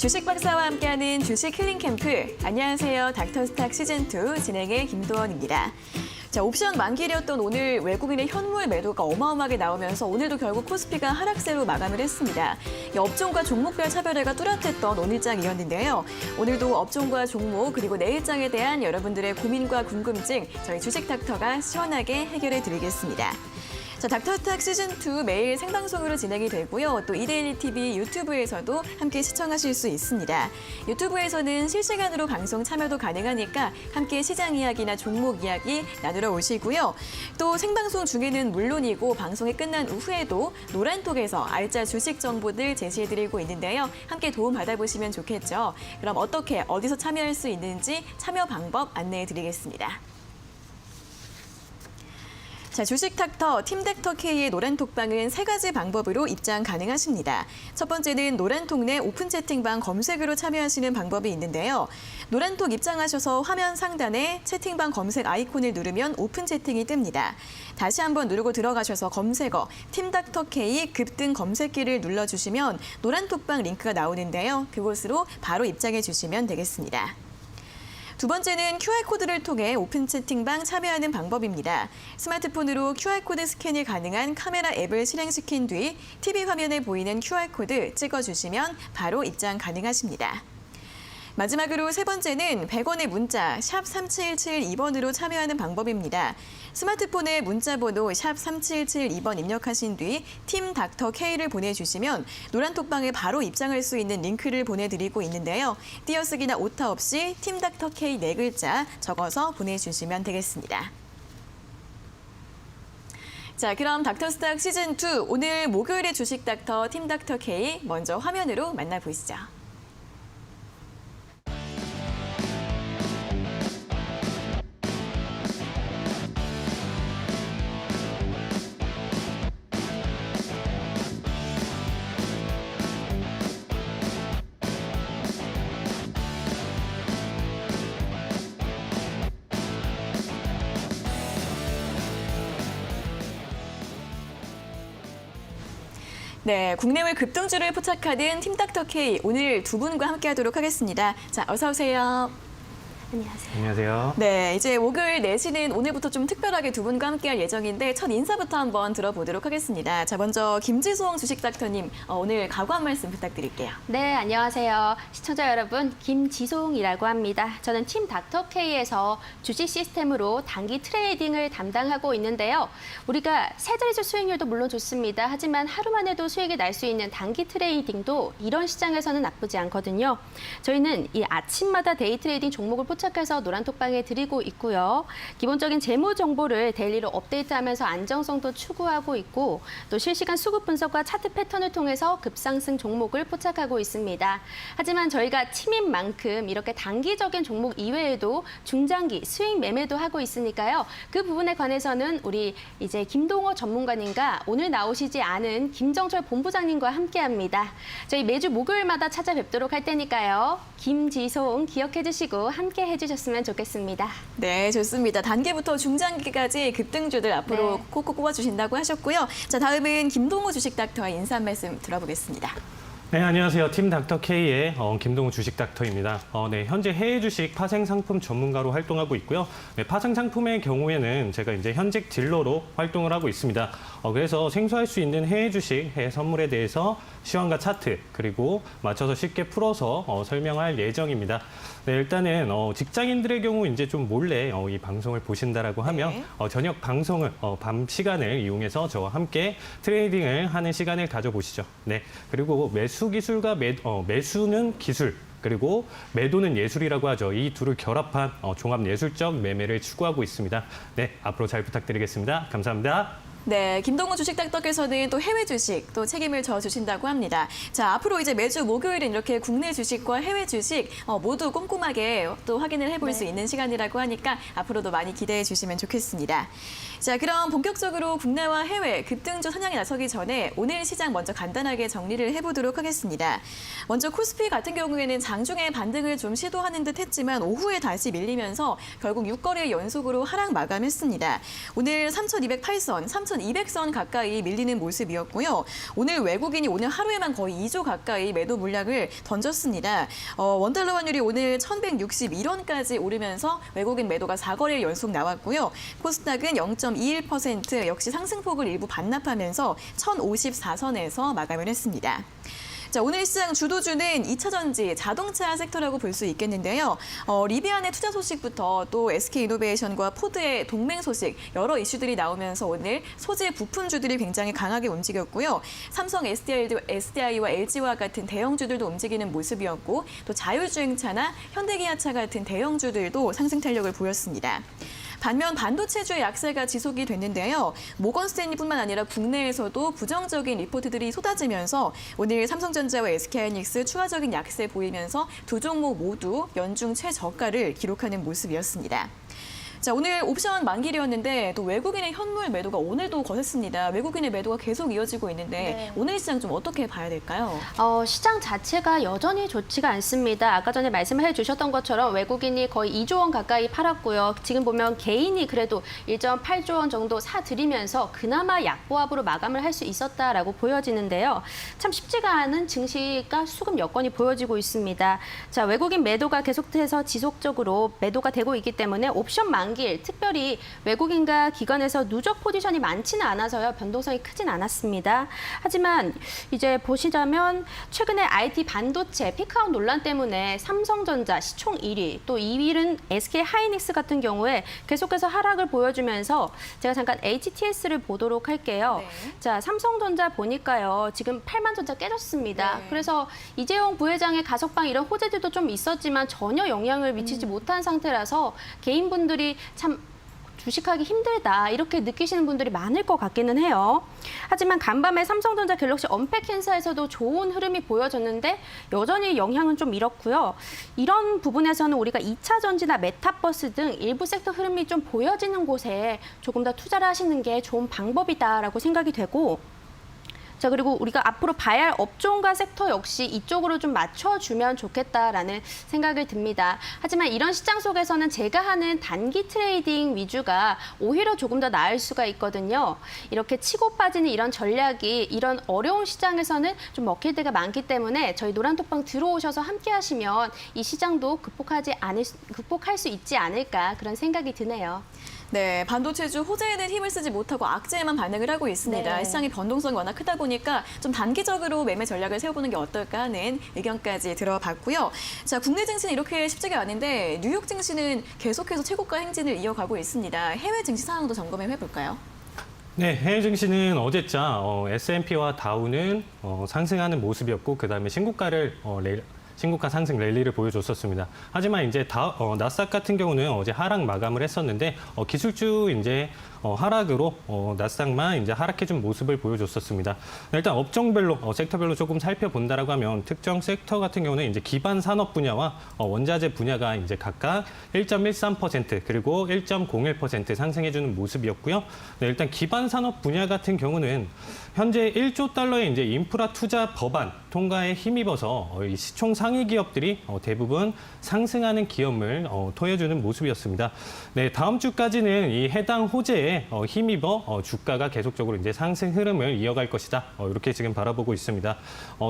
주식 박사와 함께하는 주식 힐링 캠프. 안녕하세요. 닥터스탁 시즌2 진행의 김도원입니다. 자, 옵션 만기일이었던 오늘 외국인의 현물 매도가 어마어마하게 나오면서 오늘도 결국 코스피가 하락세로 마감을 했습니다. 이 업종과 종목별 차별화가 뚜렷했던 오늘장이었는데요. 오늘도 업종과 종목 그리고 내일장에 대한 여러분들의 고민과 궁금증 저희 주식 닥터가 시원하게 해결해 드리겠습니다. 자, 닥터스탁 시즌2 매일 생방송으로 진행이 되고요. 또 이데일리 TV 유튜브에서도 함께 시청하실 수 있습니다. 유튜브에서는 실시간으로 방송 참여도 가능하니까 함께 시장 이야기나 종목 이야기 나누러 오시고요. 또 생방송 중에는 물론이고 방송이 끝난 후에도 노란톡에서 알짜 주식 정보들 제시해드리고 있는데요. 함께 도움 받아보시면 좋겠죠. 그럼 어떻게 어디서 참여할 수 있는지 참여 방법 안내해드리겠습니다. 자, 주식 닥터, 팀 닥터 K의 노란톡방은 세 가지 방법으로 입장 가능하십니다. 첫 번째는 노란톡 내 오픈 채팅방 검색으로 참여하시는 방법이 있는데요. 노란톡 입장하셔서 화면 상단에 채팅방 검색 아이콘을 누르면 오픈 채팅이 뜹니다. 다시 한번 누르고 들어가셔서 검색어, 팀 닥터 K 급등 검색기를 눌러주시면 노란톡방 링크가 나오는데요. 그곳으로 바로 입장해 주시면 되겠습니다. 두 번째는 QR코드를 통해 오픈 채팅방 참여하는 방법입니다. 스마트폰으로 QR코드 스캔이 가능한 카메라 앱을 실행시킨 뒤 TV 화면에 보이는 QR코드 찍어주시면 바로 입장 가능하십니다. 마지막으로 세 번째는 100원의 문자 샵 3772번으로 참여하는 방법입니다. 스마트폰에 문자번호 샵 3772번 입력하신 뒤 팀 닥터 K를 보내주시면 노란톡방에 바로 입장할 수 있는 링크를 보내드리고 있는데요. 띄어쓰기나 오타 없이 팀 닥터 K 4글자 적어서 보내주시면 되겠습니다. 자, 그럼 닥터스탁 시즌2 오늘 목요일의 주식 닥터 팀 닥터 K 먼저 화면으로 만나보시죠. 네, 국내외 급등주를 포착하는 팀 닥터 K 오늘 두 분과 함께하도록 하겠습니다. 자, 어서 오세요. 안녕하세요. 안녕하세요. 네, 이제 목요일 4시는 오늘부터 좀 특별하게 두 분과 함께할 예정인데 첫 인사부터 한번 들어보도록 하겠습니다. 자, 먼저 김지송 주식 닥터님 오늘 각오 한 말씀 부탁드릴게요. 네, 안녕하세요. 시청자 여러분, 김지송이라고 합니다. 저는 팀 닥터 K에서 주식 시스템으로 단기 트레이딩을 담당하고 있는데요. 우리가 세 자릿수 수익률도 물론 좋습니다. 하지만 하루만 해도 수익이 날 수 있는 단기 트레이딩도 이런 시장에서는 나쁘지 않거든요. 저희는 이 아침마다 데이 트레이딩 종목을 포착해서 노란톡방에 드리고 있고요. 기본적인 재무 정보를 데일리로 업데이트하면서 안정성도 추구하고 있고 또 실시간 수급 분석과 차트 패턴을 통해서 급상승 종목을 포착하고 있습니다. 하지만 저희가 팀인 만큼 이렇게 단기적인 종목 이외에도 중장기 수익 매매도 하고 있으니까요. 그 부분에 관해서는 우리 이제 김동호 전문가님과 오늘 나오시지 않은 김정철 본부장님과 함께합니다. 저희 매주 목요일마다 찾아뵙도록 할 테니까요. 김지송 기억해 주시고 함께 해주셨으면 좋겠습니다. 네, 좋습니다. 단기부터 중장기까지 급등주들 앞으로 네. 콕콕 꼽아주신다고 하셨고요. 자, 다음은 김동호 주식 닥터의 인사 한 말씀 들어보겠습니다. 네, 안녕하세요. 팀 닥터 K의 김동우 주식 닥터입니다. 네, 현재 해외 주식 파생 상품 전문가로 활동하고 있고요. 네, 파생 상품의 경우에는 제가 이제 현직 딜러로 활동을 하고 있습니다. 그래서 생소할 수 있는 해외 주식, 해외 선물에 대해서 시황과 차트 그리고 맞춰서 쉽게 풀어서 설명할 예정입니다. 네, 일단은 직장인들의 경우 이제 좀 몰래 이 방송을 보신다라고 하면 네. 저녁 방송을 밤 시간을 이용해서 저와 함께 트레이딩을 하는 시간을 가져보시죠. 네, 그리고 매수 기술과 매수는 기술. 그리고 매도는 예술이라고 하죠. 이 둘을 결합한 종합 예술적 매매를 추구하고 있습니다. 네, 앞으로 잘 부탁드리겠습니다. 감사합니다. 네, 김동호 주식 닥터께서는 또 해외 주식 또 책임을 져주신다고 합니다. 자, 앞으로 이제 매주 목요일은 이렇게 국내 주식과 해외 주식 모두 꼼꼼하게 또 확인을 해볼 수 있는 시간이라고 하니까 앞으로도 많이 기대해 주시면 좋겠습니다. 자, 그럼 본격적으로 국내와 해외 급등주 선양에 나서기 전에 오늘 시장 먼저 간단하게 정리를 해보도록 하겠습니다. 먼저 코스피 같은 경우에는 장중에 반등을 좀 시도하는 듯 했지만 오후에 다시 밀리면서 결국 6거래 연속으로 하락 마감했습니다. 오늘 3,208선, 3,200선 가까이 밀리는 모습이었고요. 오늘 외국인이 오늘 하루에만 거의 2조 가까이 매도 물량을 던졌습니다. 원달러 환율이 오늘 1,161원까지 오르면서 외국인 매도가 4거래일 연속 나왔고요. 코스닥은 0.21% 역시 상승폭을 일부 반납하면서 1,054선에서 마감을 했습니다. 자, 오늘 시장 주도주는 2차 전지, 자동차 섹터라고 볼 수 있겠는데요. 리비안의 투자 소식부터 또 SK이노베이션과 포드의 동맹 소식, 여러 이슈들이 나오면서 오늘 소재 부품주들이 굉장히 강하게 움직였고요. 삼성 SDI와 LG와 같은 대형주들도 움직이는 모습이었고 또 자율주행차나 현대기아차 같은 대형주들도 상승 탄력을 보였습니다. 반면 반도체주의 약세가 지속이 됐는데요. 모건 스탠리뿐만 아니라 국내에서도 부정적인 리포트들이 쏟아지면서 오늘 삼성전자와 SK하이닉스 추가적인 약세 보이면서 두 종목 모두 연중 최저가를 기록하는 모습이었습니다. 자, 오늘 옵션 만기일이었는데 또 외국인의 현물 매도가 오늘도 거셌습니다. 외국인의 매도가 계속 이어지고 있는데 네. 오늘 시장 좀 어떻게 봐야 될까요? 시장 자체가 여전히 좋지가 않습니다. 아까 전에 말씀해 주셨던 것처럼 외국인이 거의 2조 원 가까이 팔았고요. 지금 보면 개인이 그래도 1.8조 원 정도 사들이면서 그나마 약보합으로 마감을 할 수 있었다라고 보여지는데요. 참 쉽지가 않은 증시가 수급 여건이 보여지고 있습니다. 자, 외국인 매도가 계속해서 지속적으로 매도가 되고 있기 때문에 옵션 만기일, 특별히 외국인과 기관에서 누적 포지션이 많지는 않아서요. 변동성이 크진 않았습니다. 하지만 이제 보시자면 최근에 IT 반도체 피크아웃 논란 때문에 삼성전자 시총 1위, 또 2위는 SK하이닉스 같은 경우에 계속해서 하락을 보여주면서 제가 잠깐 HTS를 보도록 할게요. 네. 자, 삼성전자 보니까요. 지금 8만 전자 깨졌습니다. 네. 그래서 이재용 부회장의 가석방 이런 호재들도 좀 있었지만 전혀 영향을 미치지 못한 상태라서 개인분들이 참 주식하기 힘들다 이렇게 느끼시는 분들이 많을 것 같기는 해요. 하지만 간밤에 삼성전자 갤럭시 언팩 행사에서도 좋은 흐름이 보여졌는데 여전히 영향은 좀 잃었고요. 이런 부분에서는 우리가 2차 전지나 메타버스 등 일부 섹터 흐름이 좀 보여지는 곳에 조금 더 투자를 하시는 게 좋은 방법이다라고 생각이 되고, 자, 그리고 우리가 앞으로 봐야 할 업종과 섹터 역시 이쪽으로 좀 맞춰주면 좋겠다라는 생각이 듭니다. 하지만 이런 시장 속에서는 제가 하는 단기 트레이딩 위주가 오히려 조금 더 나을 수가 있거든요. 이렇게 치고 빠지는 이런 전략이 이런 어려운 시장에서는 좀 먹힐 때가 많기 때문에 저희 노란톡방 들어오셔서 함께 하시면 이 시장도 극복할 수 있지 않을까 그런 생각이 드네요. 네, 반도체주 호재에는 힘을 쓰지 못하고 악재에만 반응을 하고 있습니다. 네. 시장의 변동성이 워낙 크다 보니까 좀 단기적으로 매매 전략을 세워보는 게 어떨까 하는 의견까지 들어봤고요. 자, 국내 증시는 이렇게 쉽지가 않은데 뉴욕 증시는 계속해서 최고가 행진을 이어가고 있습니다. 해외 증시 상황도 점검해 볼까요? 네, 해외 증시는 어제자 S&P와 다우는 상승하는 모습이었고 그다음에 신고가 상승 랠리를 보여줬었습니다. 하지만 이제 나스닥 같은 경우는 어제 하락 마감을 했었는데 기술주 이제 하락으로 나스닥만 이제 하락해준 모습을 보여줬었습니다. 일단 업종별로 섹터별로 조금 살펴본다라고 하면 특정 섹터 같은 경우는 이제 기반 산업 분야와 원자재 분야가 이제 각각 1.13% 그리고 1.01% 상승해주는 모습이었고요. 네, 일단 기반 산업 분야 같은 경우는 현재 1조 달러의 이제 인프라 투자 법안 통과에 힘입어서 이 시총 상위 기업들이 대부분 상승하는 기업을 토해주는 모습이었습니다. 네, 다음 주까지는 이 해당 호재에 힘입어 주가가 계속적으로 이제 상승 흐름을 이어갈 것이다. 이렇게 지금 바라보고 있습니다.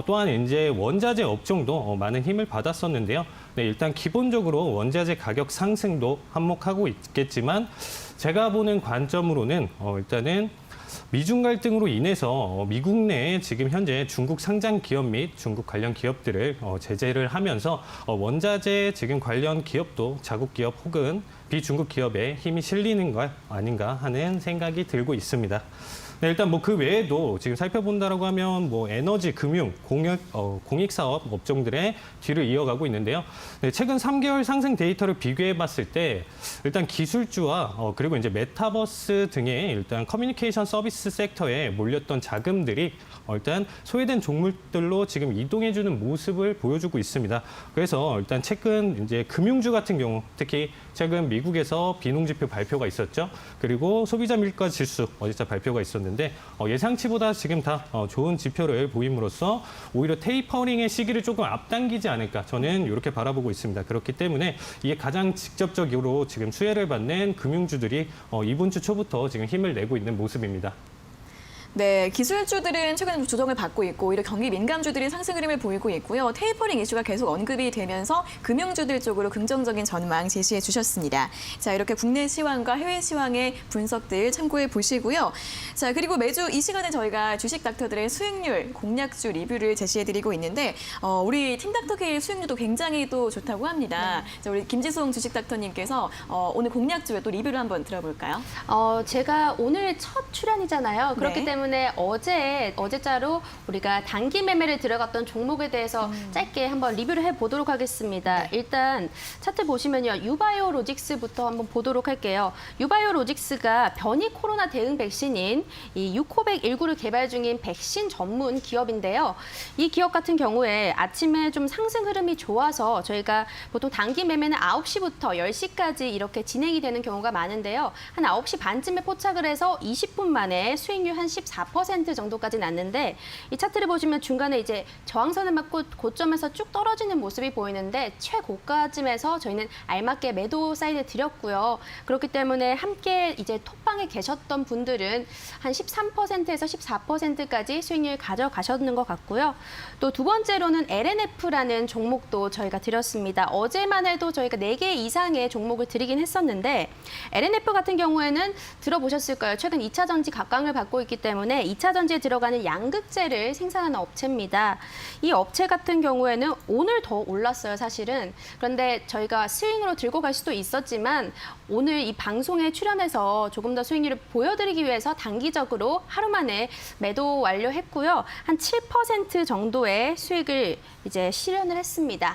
또한 이제 원자재 업종도 많은 힘을 받았었는데요. 네, 일단 기본적으로 원자재 가격 상승도 한몫하고 있겠지만 제가 보는 관점으로는 일단은 미중 갈등으로 인해서 미국 내에 지금 현재 중국 상장 기업 및 중국 관련 기업들을 제재를 하면서 원자재 지금 관련 기업도 자국 기업 혹은 비중국 기업에 힘이 실리는 것 아닌가 하는 생각이 들고 있습니다. 네, 일단 뭐 그 외에도 지금 살펴본다라고 하면 뭐 에너지, 금융, 공익 사업 업종들의 뒤를 이어가고 있는데요. 네, 최근 3개월 상승 데이터를 비교해 봤을 때 일단 기술주와 그리고 이제 메타버스 등의 일단 커뮤니케이션 서비스 섹터에 몰렸던 자금들이 일단 소외된 종목들로 지금 이동해주는 모습을 보여주고 있습니다. 그래서 일단 최근 이제 금융주 같은 경우 특히 최근 미국에서 비농지표 발표가 있었죠. 그리고 소비자 물가 지수 어제자 발표가 있었는데 예상치보다 지금 다 좋은 지표를 보임으로써 오히려 테이퍼링의 시기를 조금 앞당기지 않을까 저는 이렇게 바라보고 있습니다. 그렇기 때문에 이게 가장 직접적으로 지금 수혜를 받는 금융주들이 이번 주 초부터 지금 힘을 내고 있는 모습입니다. 네, 기술주들은 최근 좀 조정을 받고 있고 오히려 경기 민감주들이 상승 흐름을 보이고 있고요. 테이퍼링 이슈가 계속 언급이 되면서 금융주들 쪽으로 긍정적인 전망 제시해 주셨습니다. 자, 이렇게 국내 시황과 해외 시황의 분석들 참고해 보시고요. 자, 그리고 매주 이 시간에 저희가 주식 닥터들의 수익률, 공략주 리뷰를 제시해 드리고 있는데 우리 팀 닥터계의 수익률도 굉장히 또 좋다고 합니다. 자, 우리 김지송 주식 닥터님께서 오늘 공략주의 또 리뷰를 한번 들어볼까요? 제가 오늘 첫 출연이잖아요. 그렇기 네. 때문에 어제자로 우리가 단기 매매를 들어갔던 종목에 대해서 짧게 한번 리뷰를 해보도록 하겠습니다. 일단 차트 보시면요. 유바이오 로직스부터 한번 보도록 할게요. 유바이오 로직스가 변이 코로나 대응 백신인 이 유코백 19를 개발 중인 백신 전문 기업인데요. 이 기업 같은 경우에 아침에 좀 상승 흐름이 좋아서 저희가 보통 단기 매매는 9시부터 10시까지 이렇게 진행이 되는 경우가 많은데요. 한 9시 반쯤에 포착을 해서 20분 만에 수익률 한 14% 정도까지 났는데 이 차트를 보시면 중간에 이제 저항선을 맞고 고점에서 쭉 떨어지는 모습이 보이는데 최고가쯤에서 저희는 알맞게 매도 사인을 드렸고요. 그렇기 때문에 함께 이제 톡방에 계셨던 분들은 한 13%에서 14%까지 수익률 가져가셨는 것 같고요. 또 두 번째로는 LNF라는 종목도 저희가 드렸습니다. 어제만 해도 저희가 4개 이상의 종목을 드리긴 했었는데 LNF 같은 경우에는 들어보셨을 거예요. 최근 2차 전지 각광을 받고 있기 때문에 2차 전지에 들어가는 양극재를 생산하는 업체입니다. 이 업체 같은 경우에는 오늘 더 올랐어요, 사실은. 그런데 저희가 스윙으로 들고 갈 수도 있었지만 오늘 이 방송에 출연해서 조금 더 수익률을 보여드리기 위해서 단기적으로 하루 만에 매도 완료했고요. 한 7% 정도의 수익을 이제 실현을 했습니다.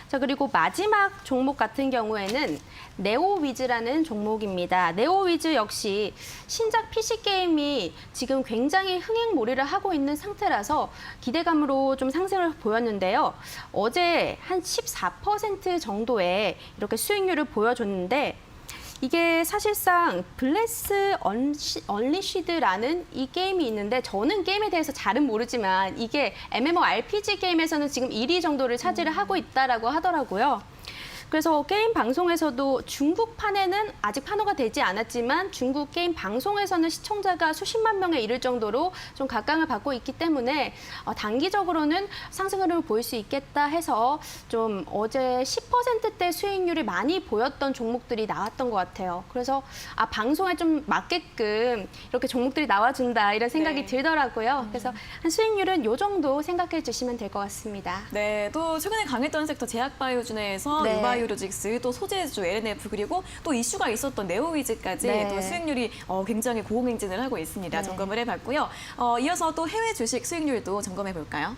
자, 그리고 마지막 종목 같은 경우에는 네오위즈라는 종목입니다. 네오위즈 역시 신작 PC게임이 지금 굉장히 흥행몰이를 하고 있는 상태라서 기대감으로 좀 상승을 보였는데요. 어제 한 14% 정도의 이렇게 수익률을 보여줬는데 이게 사실상 블레스 언리시드라는 이 게임이 있는데 저는 게임에 대해서 잘은 모르지만 이게 MMORPG 게임에서는 지금 1위 정도를 차지를 하고 있다라고 하더라고요. 그래서 게임 방송에서도 중국판에는 아직 판호가 되지 않았지만 중국 게임 방송에서는 시청자가 수십만 명에 이를 정도로 좀 각광을 받고 있기 때문에 단기적으로는 상승 흐름을 보일 수 있겠다 해서 좀 어제 10%대 수익률이 많이 보였던 종목들이 나왔던 것 같아요. 그래서 방송에 좀 맞게끔 이렇게 종목들이 나와준다 이런 생각이 네. 들더라고요. 그래서 한 수익률은 이 정도 생각해 주시면 될 것 같습니다. 네, 또 최근에 강했던 섹터 제약바이오주내에서 네. 유바이오로직스, 또 소재주, LNF, 그리고 또 이슈가 있었던 네오위즈까지 네. 또 수익률이 굉장히 고공행진을 하고 있습니다. 네. 점검을 해봤고요. 이어서 또 해외 주식 수익률도 점검해 볼까요?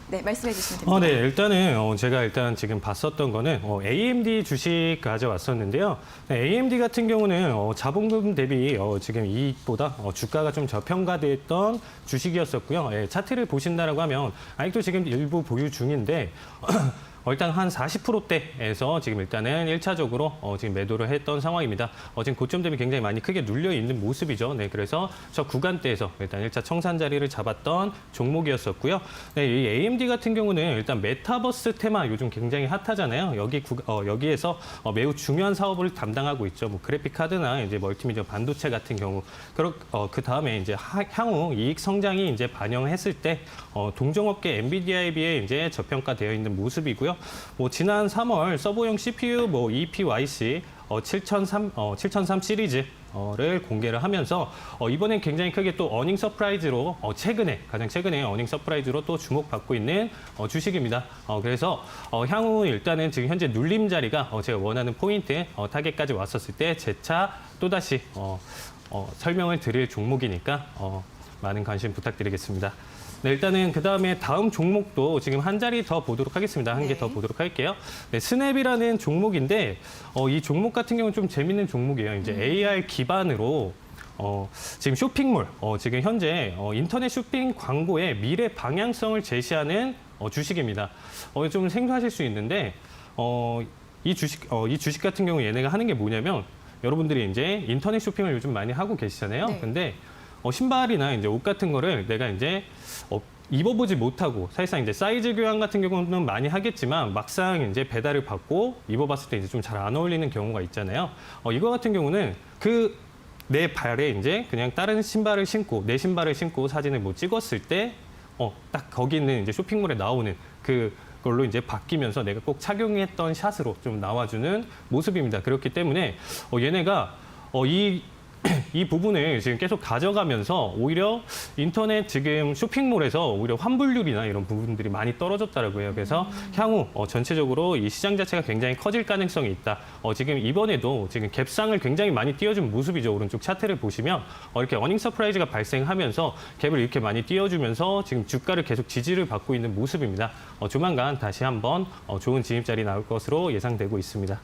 네, 말씀해 주시면 됩니다. 네, 일단은 제가 일단 지금 봤었던 거는 AMD 주식 가져왔었는데요. 네, AMD 같은 경우는 자본금 대비 지금 이익보다 주가가 좀 저평가됐던 주식이었었고요. 예, 차트를 보신다라고 하면 아직도 지금 일부 보유 중인데 일단 한 40%대에서 지금 일단은 1차적으로 지금 매도를 했던 상황입니다. 지금 고점 대비 굉장히 많이 크게 눌려 있는 모습이죠. 네, 그래서 저 구간대에서 일단 1차 청산 자리를 잡았던 종목이었었고요. 네, 이 AMD 같은 경우는 일단 메타버스 테마 요즘 굉장히 핫하잖아요. 여기에서 매우 중요한 사업을 담당하고 있죠. 뭐 그래픽 카드나 이제 멀티미디어 반도체 같은 경우. 그 다음에 이제 향후 이익 성장이 이제 반영했을 때 동종업계 엔비디아에 비해 이제 저평가되어 있는 모습이고요. 뭐 지난 3월 서버용 CPU EPYC 7003 시리즈를 공개를 하면서 이번엔 굉장히 크게 또 어닝 서프라이즈로 가장 최근에 어닝 서프라이즈로 또 주목받고 있는 주식입니다. 그래서 향후 일단은 지금 현재 눌림 자리가 제가 원하는 포인트 타겟까지 왔었을 때 재차 또다시 설명을 드릴 종목이니까 많은 관심 부탁드리겠습니다. 네, 일단은 그다음에 다음 종목도 지금 한 자리 더 보도록 하겠습니다. 한 개 더 보도록 할게요. 네, 스냅이라는 종목인데 이 종목 같은 경우는 좀 재밌는 종목이에요. 이제 AR 기반으로 지금 쇼핑몰, 지금 현재 인터넷 쇼핑 광고의 미래 방향성을 제시하는 주식입니다. 좀 생소하실 수 있는데 이 주식 같은 경우 얘네가 하는 게 뭐냐면 여러분들이 이제 인터넷 쇼핑을 요즘 많이 하고 계시잖아요. 네. 근데 신발이나 이제 옷 같은 거를 내가 이제 입어보지 못하고 사실상 이제 사이즈 교환 같은 경우는 많이 하겠지만 막상 이제 배달을 받고 입어봤을 때 이제 좀 잘 안 어울리는 경우가 있잖아요. 이거 같은 경우는 그 내 발에 이제 그냥 다른 신발을 신고 내 신발을 신고 사진을 뭐 찍었을 때 딱 거기 있는 이제 쇼핑몰에 나오는 그걸로 이제 바뀌면서 내가 꼭 착용했던 샷으로 좀 나와주는 모습입니다. 그렇기 때문에 얘네가 이 부분을 지금 계속 가져가면서 오히려 인터넷 지금 쇼핑몰에서 오히려 환불률이나 이런 부분들이 많이 떨어졌다라고 해요. 그래서 향후 전체적으로 이 시장 자체가 굉장히 커질 가능성이 있다. 지금 이번에도 지금 갭상을 굉장히 많이 띄워준 모습이죠. 오른쪽 차트를 보시면 이렇게 어닝 서프라이즈가 발생하면서 갭을 이렇게 많이 띄워주면서 지금 주가를 계속 지지를 받고 있는 모습입니다. 조만간 다시 한번 좋은 진입자리 나올 것으로 예상되고 있습니다.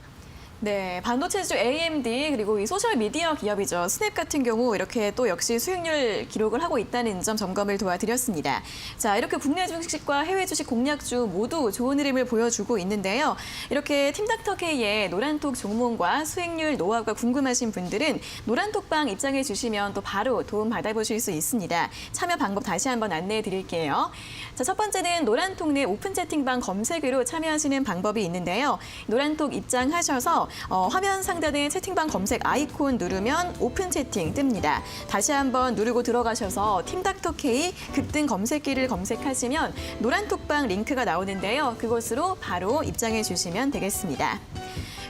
네, 반도체주 AMD 그리고 이 소셜 미디어 기업이죠. 스냅 같은 경우 이렇게 또 역시 수익률 기록을 하고 있다는 점 점검을 도와드렸습니다. 자, 이렇게 국내 주식과 해외 주식 공략주 모두 좋은 흐름을 보여주고 있는데요. 이렇게 팀닥터K의 노란톡 종목과 수익률 노하우가 궁금하신 분들은 노란톡방 입장해 주시면 또 바로 도움 받아보실 수 있습니다. 참여 방법 다시 한번 안내해 드릴게요. 자, 첫 번째는 노란톡 내 오픈 채팅방 검색으로 참여하시는 방법이 있는데요. 노란톡 입장하셔서 화면 상단에 채팅방 검색 아이콘 누르면 오픈 채팅 뜹니다. 다시 한번 누르고 들어가셔서 팀닥터K 급등 검색기를 검색하시면 노란톡방 링크가 나오는데요. 그곳으로 바로 입장해 주시면 되겠습니다.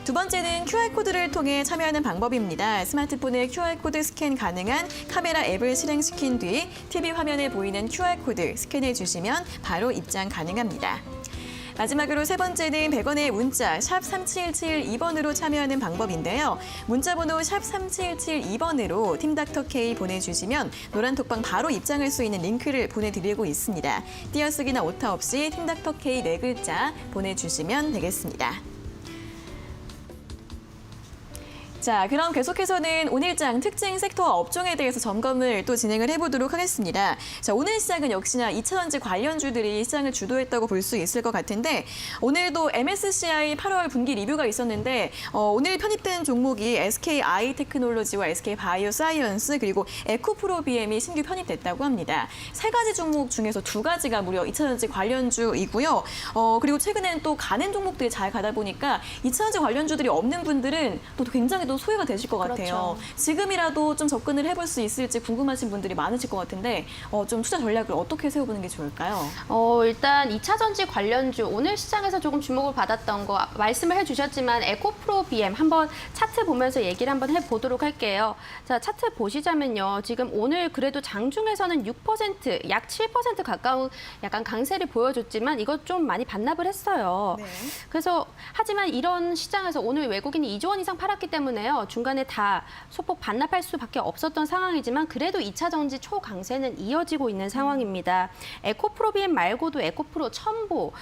두 번째는 QR코드를 통해 참여하는 방법입니다. 스마트폰에 QR코드 스캔 가능한 카메라 앱을 실행시킨 뒤 TV 화면에 보이는 QR코드 스캔해 주시면 바로 입장 가능합니다. 마지막으로 세 번째는 100원의 문자 샵 3772번으로 참여하는 방법인데요. 문자번호 샵 3772번으로 팀닥터K 보내주시면 노란톡방 바로 입장할 수 있는 링크를 보내드리고 있습니다. 띄어쓰기나 오타 없이 팀닥터K 4글자 보내주시면 되겠습니다. 자, 그럼 계속해서는 오늘장 특징 섹터와 업종에 대해서 점검을 또 진행을 해보도록 하겠습니다. 자, 오늘 시장은 역시나 2차전지 관련주들이 시장을 주도했다고 볼 수 있을 것 같은데 오늘도 MSCI 8월 분기 리뷰가 있었는데 오늘 편입된 종목이 SKI 테크놀로지와 SK바이오사이언스 그리고 에코프로비엠이 신규 편입됐다고 합니다. 세 가지 종목 중에서 두 가지가 무려 2차전지 관련주이고요. 그리고 최근에는 또 가는 종목들이 잘 가다 보니까 2차전지 관련주들이 없는 분들은 또 굉장히 또 소외가 되실 것 같아요. 그렇죠. 지금이라도 좀 접근을 해볼 수 있을지 궁금하신 분들이 많으실 것 같은데 좀 투자 전략을 어떻게 세워보는 게 좋을까요? 일단 2차 전지 관련주 오늘 시장에서 조금 주목을 받았던 거 말씀을 해주셨지만 에코프로비엠 한번 차트 보면서 얘기를 한번 해보도록 할게요. 자, 차트 보시자면요. 지금 오늘 그래도 장중에서는 6%, 약 7% 가까운 약간 강세를 보여줬지만 이것 좀 많이 반납을 했어요. 네. 그래서 하지만 이런 시장에서 오늘 외국인이 2조 원 이상 팔았기 때문에 중간에 다 소폭 반납할 수밖에 없었던 상황이지만 그래도 2차 전지 초강세는 이어지고 있는 상황입니다. 에코프로비엠 말고도 에코프로, 첨보,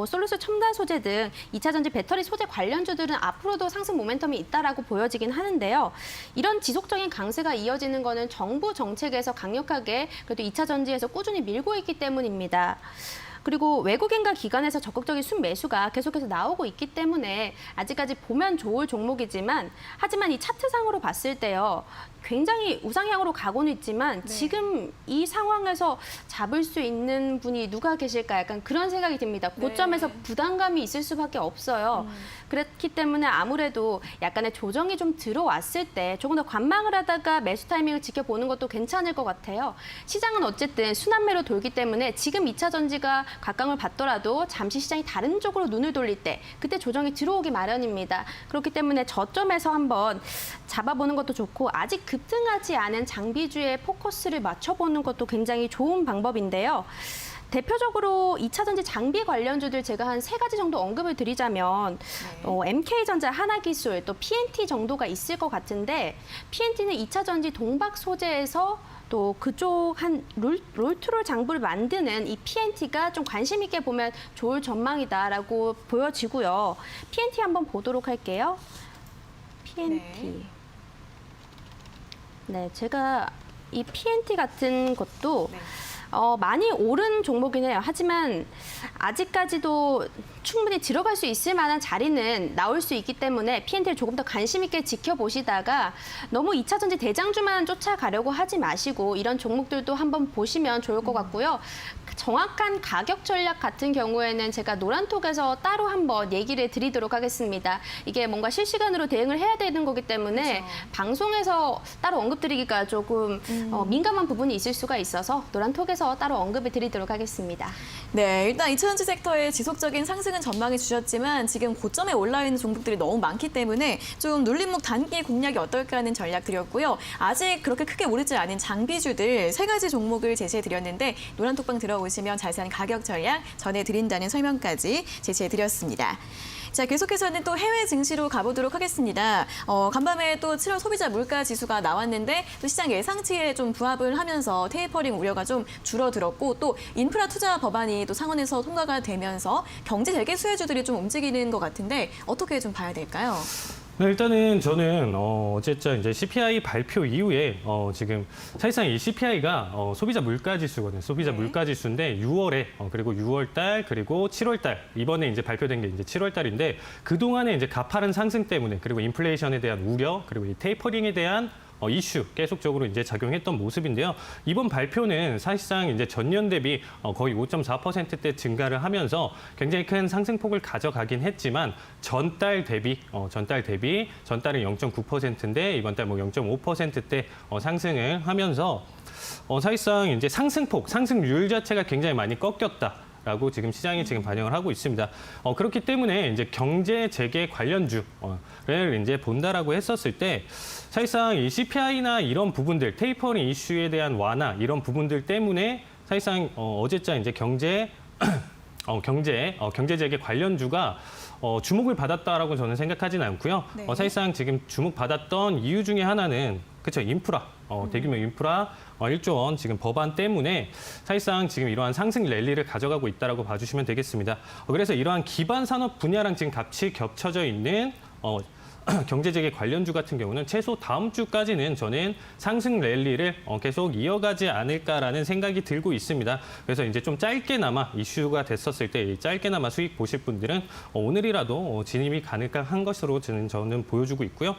솔루스 첨단 소재 등 2차 전지 배터리 소재 관련주들은 앞으로도 상승 모멘텀이 있다라고 보여지긴 하는데요. 이런 지속적인 강세가 이어지는 거는 정부 정책에서 강력하게 그래도 2차 전지에서 꾸준히 밀고 있기 때문입니다. 그리고 외국인과 기관에서 적극적인 순매수가 계속해서 나오고 있기 때문에 아직까지 보면 좋을 종목이지만 하지만 이 차트상으로 봤을 때요. 굉장히 우상향으로 가고는 있지만 지금 이 상황에서 잡을 수 있는 분이 누가 계실까 약간 그런 생각이 듭니다. 고점에서 부담감이 있을 수밖에 없어요. 그렇기 때문에 아무래도 약간의 조정이 좀 들어왔을 때 조금 더 관망을 하다가 매수 타이밍을 지켜보는 것도 괜찮을 것 같아요. 시장은 어쨌든 순환매로 돌기 때문에 지금 2차 전지가 각광을 받더라도 잠시 시장이 다른 쪽으로 눈을 돌릴 때 그때 조정이 들어오기 마련입니다. 그렇기 때문에 저점에서 한번 잡아보는 것도 좋고 아직 급등하지 않은 장비주에 포커스를 맞춰보는 것도 굉장히 좋은 방법인데요. 대표적으로 2차 전지 장비 관련주들 제가 한 3가지 정도 언급을 드리자면 MK전자, 하나기술, 또 PNT 정도가 있을 것 같은데 PNT는 2차 전지 동박 소재에서 또 그쪽 한 롤트롤 장부를 만드는 이 PNT가 좀 관심 있게 보면 좋을 전망이다라고 보여지고요. PNT 한번 보도록 할게요. PNT. 네, 제가 이 PNT 같은 것도 많이 오른 종목이긴 해요. 하지만 아직까지도 충분히 들어갈 수 있을 만한 자리는 나올 수 있기 때문에 PNT를 조금 더 관심 있게 지켜보시다가 너무 2차 전지 대장주만 쫓아가려고 하지 마시고 이런 종목들도 한번 보시면 좋을 것 같고요. 정확한 가격 전략 같은 경우에는 제가 노란톡에서 따로 한번 얘기를 드리도록 하겠습니다. 이게 뭔가 실시간으로 대응을 해야 되는 거기 때문에 그렇죠. 방송에서 따로 언급드리기가 조금 민감한 부분이 있을 수가 있어서 노란톡에서 따로 언급을 드리도록 하겠습니다. 네, 일단 2차전지 섹터의 지속적인 상승은 전망해 주셨지만 지금 고점에 올라 있는 종목들이 너무 많기 때문에 좀 눌림목 단기 공략이 어떨까 하는 전략 드렸고요. 아직 그렇게 크게 오르지 않은 장비주들 3가지 종목을 제시해 드렸는데 노란톡방 들어오시면 자세한 가격 전략 전해드린다는 설명까지 제시해 드렸습니다. 자, 계속해서는 또 해외 증시로 가보도록 하겠습니다. 간밤에 또 7월 소비자 물가 지수가 나왔는데 또 시장 예상치에 좀 부합을 하면서 테이퍼링 우려가 좀 줄어들었고 또 인프라 투자 법안이 또 상원에서 통과가 되면서 경제 재개 수혜주들이 좀 움직이는 것 같은데 어떻게 좀 봐야 될까요? 네, 일단은 저는 어쨌든 이제 CPI 발표 이후에 지금 사실상 이 CPI가 소비자 물가 지수거든요. 소비자 네. 물가 지수인데 6월에 그리고 6월 달 그리고 7월 달 이번에 이제 발표된 게 이제 7월 달인데 그 동안에 이제 가파른 상승 때문에 그리고 인플레이션에 대한 우려 그리고 이 테이퍼링에 대한 이슈 계속적으로 이제 작용했던 모습인데요. 이번 발표는 사실상 이제 전년 대비 거의 5.4%대 증가를 하면서 굉장히 큰 상승폭을 가져가긴 했지만 전달 대비 전달은 0.9%인데 이번 달 뭐 0.5%대 상승을 하면서 사실상 이제 상승률 자체가 굉장히 많이 꺾였다. 라고 지금 시장이 지금 반영을 하고 있습니다. 그렇기 때문에 이제 경제 재개 관련주를 이제 본다라고 했었을 때 사실상 이 CPI나 이런 부분들, 테이퍼링 이슈에 대한 완화 이런 부분들 때문에 사실상 어제자 이제 경제 재개 관련주가 주목을 받았다라고 저는 생각하지는 않고요. 네. 사실상 지금 주목받았던 이유 중에 하나는 그렇죠, 인프라, 대규모 인프라 1조 원 지금 법안 때문에 사실상 지금 이러한 상승 랠리를 가져가고 있다라고 봐주시면 되겠습니다. 그래서 이러한 기반 산업 분야랑 지금 같이 겹쳐져 있는 경제재개 관련주 같은 경우는 최소 다음 주까지는 저는 상승 랠리를 계속 이어가지 않을까라는 생각이 들고 있습니다. 그래서 이제 좀 짧게나마 이슈가 됐었을 때 짧게나마 수익 보실 분들은 오늘이라도 진입이 가능한 것으로 저는 보여주고 있고요.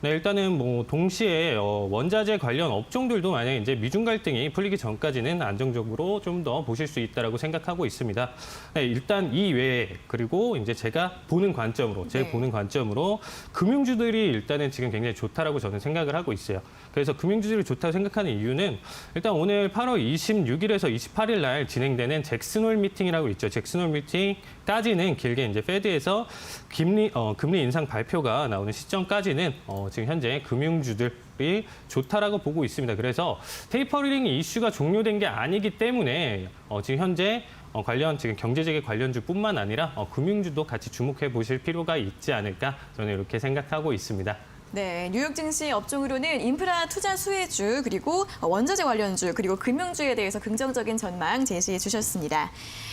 네, 일단은 뭐 동시에 원자재 관련 업종들도 만약에 이제 미중 갈등이 풀리기 전까지는 안정적으로 좀 더 보실 수 있다라고 생각하고 있습니다. 네, 일단 이 외에 그리고 이제 제가 보는 관점으로 금융주들이 일단은 지금 굉장히 좋다라고 저는 생각을 하고 있어요. 그래서 금융주들이 좋다고 생각하는 이유는 일단 오늘 8월 26일에서 28일 날 진행되는 잭슨홀 미팅이라고 있죠. 잭슨홀 미팅까지는 길게 이제 페드에서 금리 인상 발표가 나오는 시점까지는 지금 현재 금융주들이 좋다라고 보고 있습니다. 그래서 테이퍼링 이슈가 종료된 게 아니기 때문에 지금 현재 관련 지금 경제재개 관련주뿐만 아니라 금융주도 같이 주목해 보실 필요가 있지 않을까 저는 이렇게 생각하고 있습니다. 네, 뉴욕 증시 업종으로는 인프라 투자 수혜주, 그리고 원자재 관련주, 그리고 금융주에 대해서 긍정적인 전망 제시해 주셨습니다.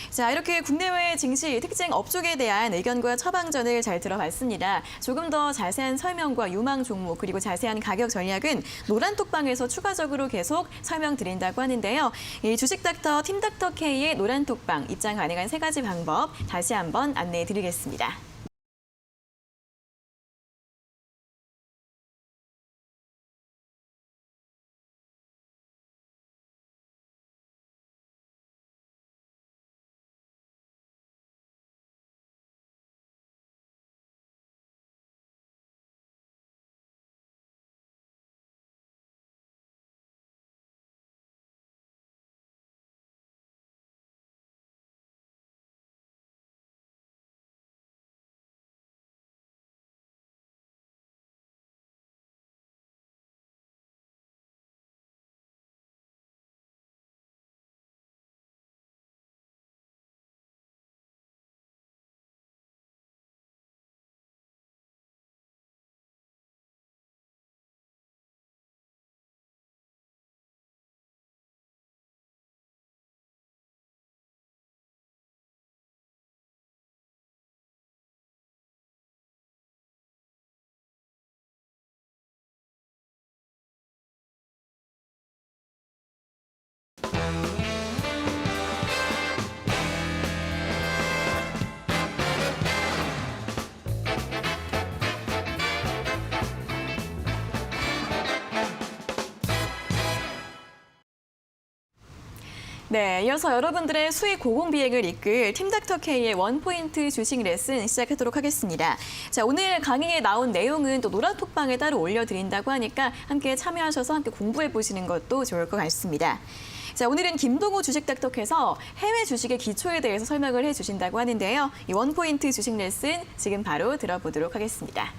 자, 이렇게 국내외 증시 특징 업종에 대한 의견과 처방전을 잘 들어봤습니다. 조금 더 자세한 설명과 유망 종목, 그리고 자세한 가격 전략은 노란톡방에서 추가적으로 계속 설명드린다고 하는데요. 이 주식닥터 팀닥터 K의 노란톡방 입장 가능한 3가지 방법 다시 한번 안내해 드리겠습니다. 네, 이어서 여러분들의 수익 고공비행을 이끌 팀닥터K의 원포인트 주식 레슨 시작하도록 하겠습니다. 자, 오늘 강의에 나온 내용은 또 노란톡방에 따로 올려드린다고 하니까 함께 참여하셔서 함께 공부해 보시는 것도 좋을 것 같습니다. 자, 오늘은 김동우 주식닥터께서 해외 주식의 기초에 대해서 설명을 해주신다고 하는데요. 이 원포인트 주식 레슨 지금 바로 들어보도록 하겠습니다.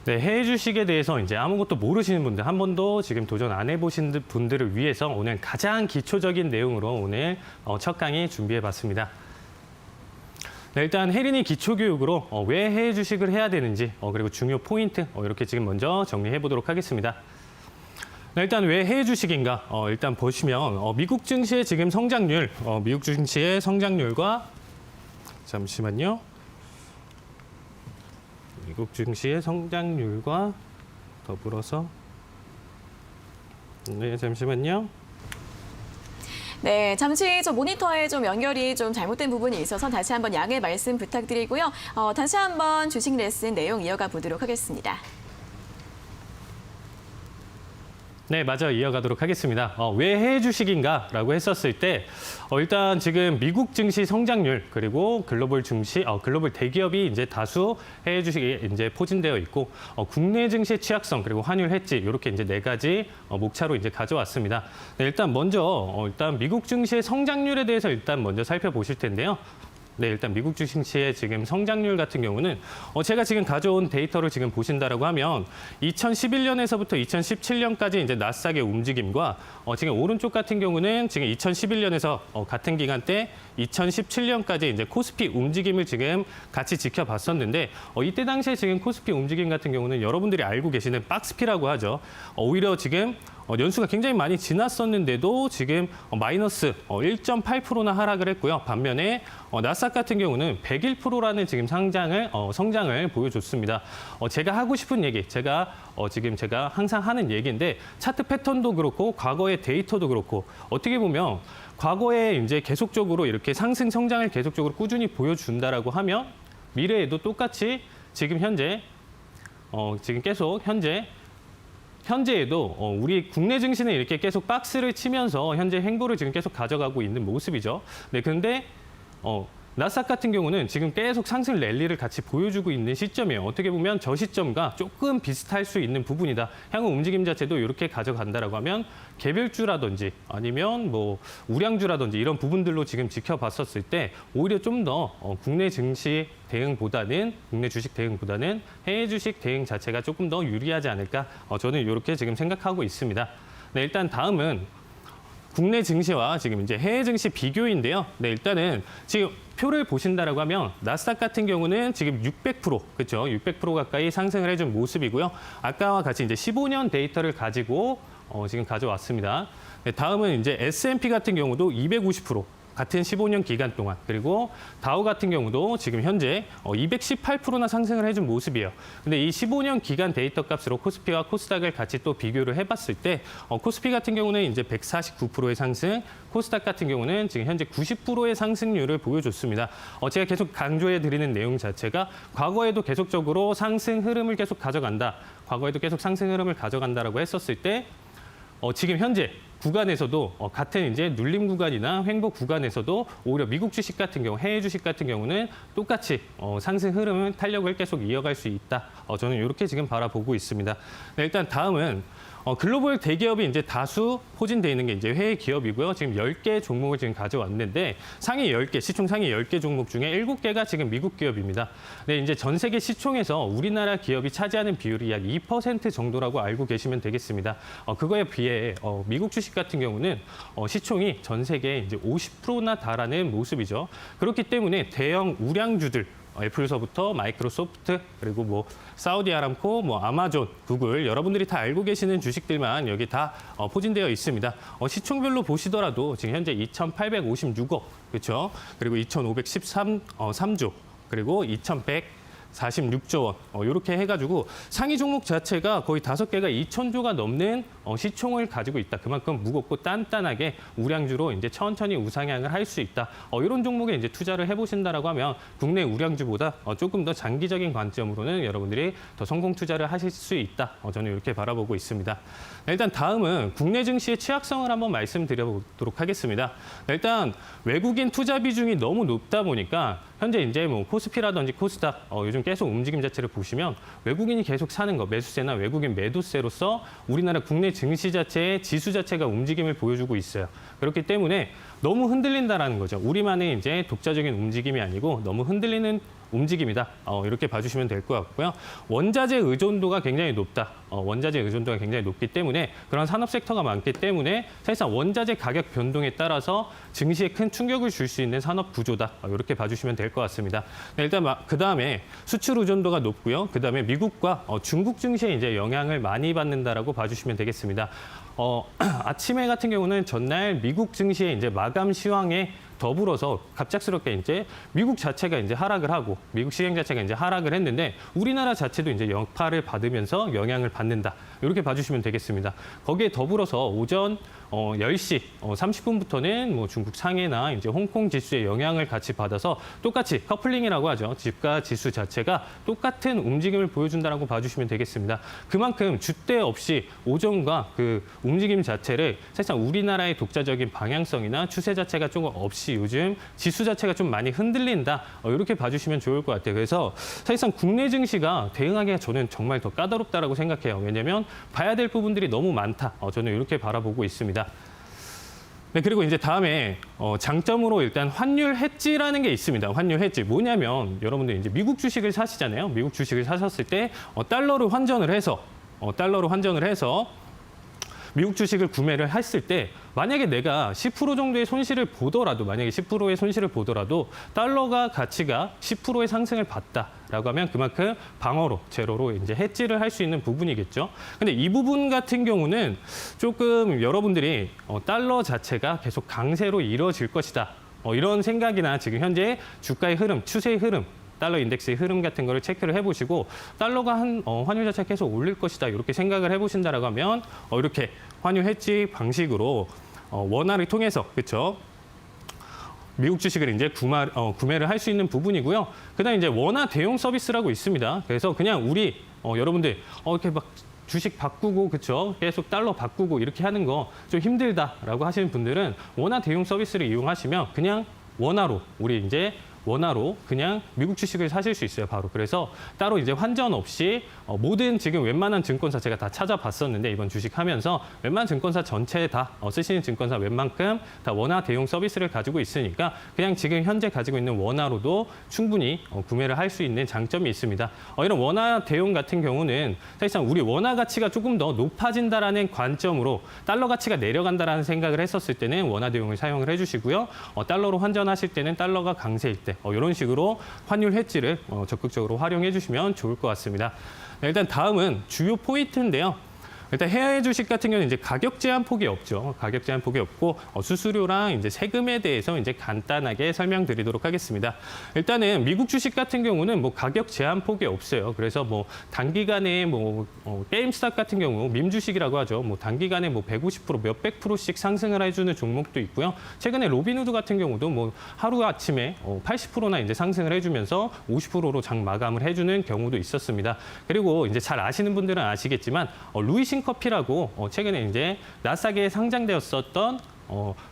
네, 해외 주식에 대해서 이제 아무것도 모르시는 분들, 한 번도 지금 도전 안 해보신 분들을 위해서 오늘 가장 기초적인 내용으로 오늘 첫 강의 준비해봤습니다. 네, 일단 혜린이 기초교육으로 왜 해외 주식을 해야 되는지 그리고 중요 포인트 이렇게 지금 먼저 정리해보도록 하겠습니다. 네, 일단 왜 해외 주식인가? 일단 보시면 미국 증시의 지금 성장률, 미국 증시의 성장률과 잠시만요. 미국 증시의 성장률과 더불어서 네, 잠시만요. 네, 잠시 저 모니터에 좀 연결이 좀 잘못된 부분이 있어서 다시 한번 양해 말씀 부탁드리고요. 다시 한번 주식 레슨 내용 이어가 보도록 하겠습니다. 네, 맞아요. 이어가도록 하겠습니다. 왜 해외 주식인가라고 했었을 때 일단 지금 미국 증시 성장률 그리고 글로벌 증시, 글로벌 대기업이 이제 다수 해외 주식에 이제 포진되어 있고 국내 증시의 취약성 그리고 환율 해지 이렇게 이제 네 가지 목차로 이제 가져왔습니다. 네, 일단 먼저 일단 미국 증시의 성장률에 대해서 일단 먼저 살펴보실 텐데요. 네, 일단 미국 주식시의 지금 성장률 같은 경우는 제가 지금 가져온 데이터를 지금 보신다라고 하면 2011년에서부터 2017년까지 이제 나스닥의 움직임과 지금 오른쪽 같은 경우는 지금 2011년에서 같은 기간 때 2017년까지 이제 코스피 움직임을 지금 같이 지켜봤었는데 이때 당시에 지금 코스피 움직임 같은 경우는 여러분들이 알고 계시는 박스피라고 하죠. 오히려 지금 연수가 굉장히 많이 지났었는데도 지금 마이너스 1.8%나 하락을 했고요. 반면에 나스닥 같은 경우는 101%라는 지금 성장을 보여줬습니다. 제가 하고 싶은 얘기, 제가 항상 하는 얘기인데 차트 패턴도 그렇고 과거의 데이터도 그렇고 어떻게 보면 과거에 이제 계속적으로 이렇게 상승 성장을 계속적으로 꾸준히 보여준다라고 하면 미래에도 똑같이 지금 현재 지금 계속 현재에도 우리 국내 증시는 이렇게 계속 박스를 치면서 현재 행보를 지금 계속 가져가고 있는 모습이죠. 네, 그런데 나스닥 같은 경우는 지금 계속 상승 랠리를 같이 보여주고 있는 시점이에요. 어떻게 보면 저 시점과 조금 비슷할 수 있는 부분이다. 향후 움직임 자체도 이렇게 가져간다라고 하면 개별주라든지 아니면 뭐 우량주라든지 이런 부분들로 지금 지켜봤었을 때 오히려 좀 더 국내 증시 대응보다는 국내 주식 대응보다는 해외 주식 대응 자체가 조금 더 유리하지 않을까 저는 이렇게 지금 생각하고 있습니다. 네, 일단 다음은 국내 증시와 지금 이제 해외 증시 비교인데요. 네, 일단은 지금 표를 보신다라고 하면 나스닥 같은 경우는 지금 600%, 그렇죠? 600% 가까이 상승을 해준 모습이고요. 아까와 같이 이제 15년 데이터를 가지고 지금 가져왔습니다. 네, 다음은 이제 S&P 같은 경우도 250%. 같은 15년 기간 동안 그리고 다우 같은 경우도 지금 현재 218%나 상승을 해준 모습이에요. 근데 이 15년 기간 데이터 값으로 코스피와 코스닥을 같이 또 비교를 해봤을 때 코스피 같은 경우는 이제 149%의 상승, 코스닥 같은 경우는 지금 현재 90%의 상승률을 보여줬습니다. 제가 계속 강조해 드리는 내용 자체가 과거에도 계속적으로 상승 흐름을 계속 가져간다. 과거에도 계속 상승 흐름을 가져간다라고 했었을 때 지금 현재 구간에서도 같은 이제 눌림 구간이나 횡보 구간에서도 오히려 미국 주식 같은 경우, 해외 주식 같은 경우는 똑같이 상승 흐름을 탄력을 계속 이어갈 수 있다. 저는 이렇게 지금 바라보고 있습니다. 네, 일단 다음은 글로벌 대기업이 이제 다수 포진되어 있는 게 이제 해외 기업이고요. 지금 10개 종목을 지금 가져왔는데 상위 10개, 시총 상위 10개 종목 중에 7개가 지금 미국 기업입니다. 네, 이제 전 세계 시총에서 우리나라 기업이 차지하는 비율이 약 2% 정도라고 알고 계시면 되겠습니다. 그거에 비해 미국 주식 같은 경우는 시총이 전 세계 이제 50%나 달하는 모습이죠. 그렇기 때문에 대형 우량주들 애플서부터 마이크로소프트 그리고 뭐 사우디아람코, 뭐 아마존, 구글 여러분들이 다 알고 계시는 주식들만 여기 다 포진되어 있습니다. 시총별로 보시더라도 지금 현재 2,856억 그렇죠? 그리고 2,513조 그리고 2,100 46조 원 이렇게 해가지고 상위 종목 자체가 거의 5개가 2,000조가 넘는 시총을 가지고 있다. 그만큼 무겁고 단단하게 우량주로 이제 천천히 우상향을 할 수 있다. 이런 종목에 이제 투자를 해보신다라고 하면 국내 우량주보다 조금 더 장기적인 관점으로는 여러분들이 더 성공 투자를 하실 수 있다. 저는 이렇게 바라보고 있습니다. 일단 다음은 국내 증시의 취약성을 한번 말씀드려보도록 하겠습니다. 일단 외국인 투자 비중이 너무 높다 보니까 현재 이제 뭐 코스피라든지 코스닥 요즘 계속 움직임 자체를 보시면 외국인이 계속 사는 거, 매수세나 외국인 매도세로서 우리나라 국내 증시 자체의 지수 자체가 움직임을 보여주고 있어요. 그렇기 때문에 너무 흔들린다라는 거죠. 우리만의 이제 독자적인 움직임이 아니고 너무 흔들리는 움직임이다. 이렇게 봐주시면 될 것 같고요. 원자재 의존도가 굉장히 높다. 원자재 의존도가 굉장히 높기 때문에 그런 산업 섹터가 많기 때문에 사실상 원자재 가격 변동에 따라서 증시에 큰 충격을 줄 수 있는 산업 구조다. 이렇게 봐주시면 될 것 같습니다. 네, 일단 그다음에 수출 의존도가 높고요. 그다음에 미국과 중국 증시에 이제 영향을 많이 받는다라고 봐주시면 되겠습니다. 아침에 같은 경우는 전날 미국 증시의 이제 마감 시황에 더불어서 갑작스럽게 이제 미국 자체가 이제 하락을 하고 미국 시장 자체가 이제 하락을 했는데 우리나라 자체도 이제 여파를 받으면서 영향을 받는다. 이렇게 봐주시면 되겠습니다. 거기에 더불어서 오전 10시 30분부터는 뭐 중국 상해나 이제 홍콩 지수의 영향을 같이 받아서 똑같이 커플링이라고 하죠. 집가 지수 자체가 똑같은 움직임을 보여준다라고 봐주시면 되겠습니다. 그만큼 주대 없이 오전과 그 움직임 자체를 사실상 우리나라의 독자적인 방향성이나 추세 자체가 조금 없이 요즘 지수 자체가 좀 많이 흔들린다. 이렇게 봐주시면 좋을 것 같아요. 그래서 사실상 국내 증시가 대응하기가 저는 정말 더 까다롭다라고 생각해요. 왜냐하면 봐야 될 부분들이 너무 많다. 저는 이렇게 바라보고 있습니다. 네, 그리고 이제 다음에 장점으로 일단 환율 해지라는 게 있습니다. 환율 해지. 뭐냐면 여러분들 이제 미국 주식을 사시잖아요. 미국 주식을 사셨을 때 달러로 환전을 해서 미국 주식을 구매를 했을 때 만약에 내가 10% 정도의 손실을 보더라도 만약에 10%의 손실을 보더라도 달러가 가치가 10%의 상승을 봤다라고 하면 그만큼 방어로 제로로 이제 해지를 할 수 있는 부분이겠죠. 근데 이 부분 같은 경우는 조금 여러분들이 달러 자체가 계속 강세로 이루어질 것이다. 이런 생각이나 지금 현재 주가의 흐름, 추세의 흐름 달러 인덱스의 흐름 같은 거를 체크를 해보시고 달러가 환율 자체가 계속 올릴 것이다 이렇게 생각을 해보신다라고 하면 이렇게 환율 해지 방식으로 원화를 통해서 그렇죠. 미국 주식을 이제 구매를 할 수 있는 부분이고요. 그다음 이제 원화 대용 서비스라고 있습니다. 그래서 그냥 우리 여러분들 이렇게 막 주식 바꾸고 그렇죠. 계속 달러 바꾸고 이렇게 하는 거 좀 힘들다라고 하시는 분들은 원화 대용 서비스를 이용하시면 그냥 원화로 우리 이제 원화로 그냥 미국 주식을 사실 수 있어요, 바로. 그래서 따로 이제 환전 없이 모든 지금 웬만한 증권사 제가 다 찾아봤었는데 이번 주식 하면서 웬만한 증권사 전체 다 쓰시는 증권사 웬만큼 다 원화 대용 서비스를 가지고 있으니까 그냥 지금 현재 가지고 있는 원화로도 충분히 구매를 할 수 있는 장점이 있습니다. 이런 원화 대용 같은 경우는 사실상 우리 원화 가치가 조금 더 높아진다라는 관점으로 달러 가치가 내려간다라는 생각을 했었을 때는 원화 대용을 사용을 해주시고요. 달러로 환전하실 때는 달러가 강세일 때 이런 식으로 환율 해지를 적극적으로 활용해 주시면 좋을 것 같습니다. 네, 일단 다음은 주요 포인트인데요. 일단 해외 주식 같은 경우는 이제 가격 제한 폭이 없죠. 가격 제한 폭이 없고 수수료랑 이제 세금에 대해서 이제 간단하게 설명드리도록 하겠습니다. 일단은 미국 주식 같은 경우는 뭐 가격 제한 폭이 없어요. 그래서 뭐 단기간에 뭐 게임스탑 같은 경우 밈 주식이라고 하죠. 뭐 단기간에 뭐 150% 몇백 %씩 상승을 해주는 종목도 있고요. 최근에 로빈후드 같은 경우도 뭐 하루 아침에 80%나 이제 상승을 해주면서 50%로 장 마감을 해주는 경우도 있었습니다. 그리고 이제 잘 아시는 분들은 아시겠지만 루이싱 커피라고 최근에 이제 나스닥에 상장되었었던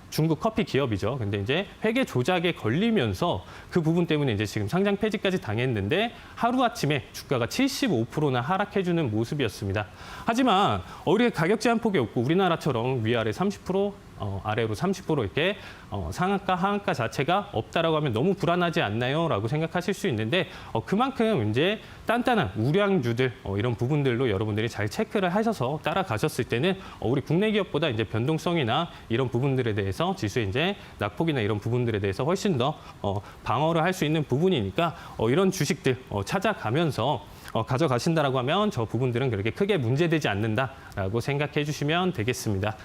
중국 커피 기업이죠. 근데 이제 회계 조작에 걸리면서 그 부분 때문에 이제 지금 상장 폐지까지 당했는데 하루아침에 주가가 75%나 하락해주는 모습이었습니다. 하지만 우리의 가격 제한 폭이 없고 우리나라처럼 위아래 30% 아래로 30% 이렇게 상한가, 하한가 자체가 없다라고 하면 너무 불안하지 않나요? 라고 생각하실 수 있는데 그만큼 이제 단단한 우량주들 이런 부분들로 여러분들이 잘 체크를 하셔서 따라가셨을 때는 우리 국내 기업보다 이제 변동성이나 이런 부분들에 대해서 지수의 이제 낙폭이나 이런 부분들에 대해서 훨씬 더 방어를 할 수 있는 부분이니까 이런 주식들 찾아가면서 가져가신다라고 하면 저 부분들은 그렇게 크게 문제되지 않는다라고 생각해 주시면 되겠습니다.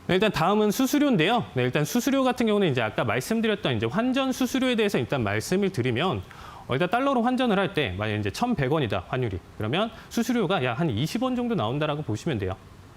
네, 일단 다음은 수수료인데요. 네, 일단 수수료 같은 경우는 이제 아까 말씀드렸던 이제 환전 수수료에 대해서 일단 말씀을 드리면 일단 달러로 환전을 할 때 만약 이제 1,100원이다 환율이. 그러면 수수료가 약 한 20원 정도 나온다라고 보시면 돼요.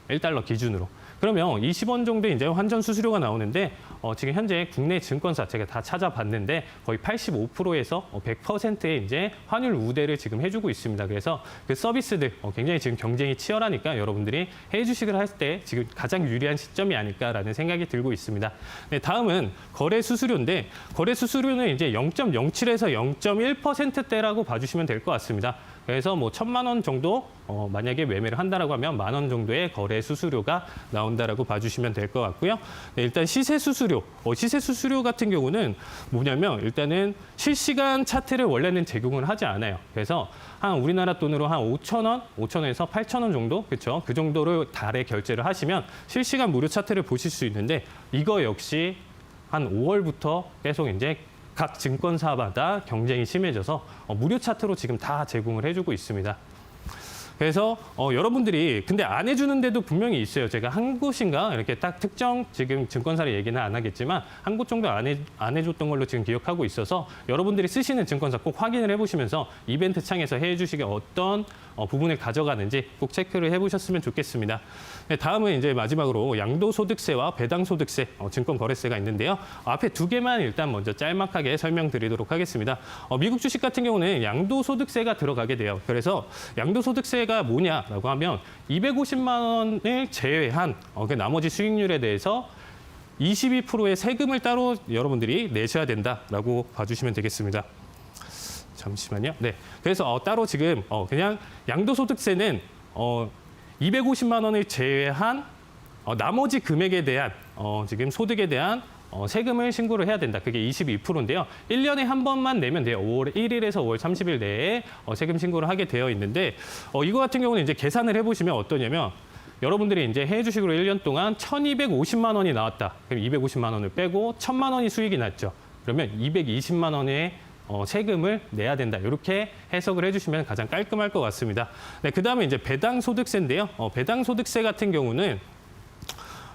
1달러 기준으로. 그러면 20원 정도의 이제 환전 수수료가 나오는데 지금 현재 국내 증권사 제가 다 찾아봤는데 거의 85%에서 100%의 이제 환율 우대를 지금 해주고 있습니다. 그래서 그 서비스들 굉장히 지금 경쟁이 치열하니까 여러분들이 해외 주식을 할 때 지금 가장 유리한 시점이 아닐까라는 생각이 들고 있습니다. 네, 다음은 거래 수수료인데 거래 수수료는 이제 0.07에서 0.1%대라고 봐주시면 될 것 같습니다. 그래서 뭐 1,000만 원 정도 만약에 매매를 한다라고 하면 10,000원 정도의 거래 수수료가 나온다라고 봐주시면 될 것 같고요. 네, 일단 시세 수수료, 시세 수수료 같은 경우는 뭐냐면 일단은 실시간 차트를 원래는 제공을 하지 않아요. 그래서 한 우리나라 돈으로 한 5,000원, 5,000원에서 8,000원 정도, 그렇죠? 그 정도를 달에 결제를 하시면 실시간 무료 차트를 보실 수 있는데 이거 역시 한 5월부터 계속 이제 각 증권사마다 경쟁이 심해져서 무료 차트로 지금 다 제공을 해주고 있습니다. 그래서 여러분들이 근데 안 해주는 데도 분명히 있어요. 제가 한 곳인가 이렇게 딱 특정 지금 증권사를 얘기는 안 하겠지만 한 곳 정도 안 해줬던 걸로 지금 기억하고 있어서 여러분들이 쓰시는 증권사 꼭 확인을 해보시면서 이벤트 창에서 해외 주식에 어떤 부분을 가져가는지 꼭 체크를 해보셨으면 좋겠습니다. 네, 다음은 이제 마지막으로 양도소득세와 배당소득세, 증권거래세가 있는데요. 앞에 두 개만 일단 먼저 짤막하게 설명드리도록 하겠습니다. 미국 주식 같은 경우는 양도소득세가 들어가게 돼요. 그래서 양도소득세가 뭐냐라고 하면 250만 원을 제외한 그 나머지 수익률에 대해서 22%의 세금을 따로 여러분들이 내셔야 된다라고 봐주시면 되겠습니다. 잠시만요. 네, 그래서 따로 지금 그냥 양도소득세는 250만 원을 제외한 나머지 금액에 대한 지금 소득에 대한 세금을 신고를 해야 된다. 그게 22%인데요. 1년에 한 번만 내면 돼요. 5월 1일에서 5월 30일 내에 세금 신고를 하게 되어 있는데 이거 같은 경우는 이제 계산을 해보시면 어떠냐면 여러분들이 이제 해외 주식으로 1년 동안 1,250만 원이 나왔다. 그럼 250만 원을 빼고 1,000만 원이 수익이 났죠. 그러면 220만 원의 세금을 내야 된다. 이렇게 해석을 해주시면 가장 깔끔할 것 같습니다. 네, 그다음에 이제 배당소득세인데요. 배당소득세 같은 경우는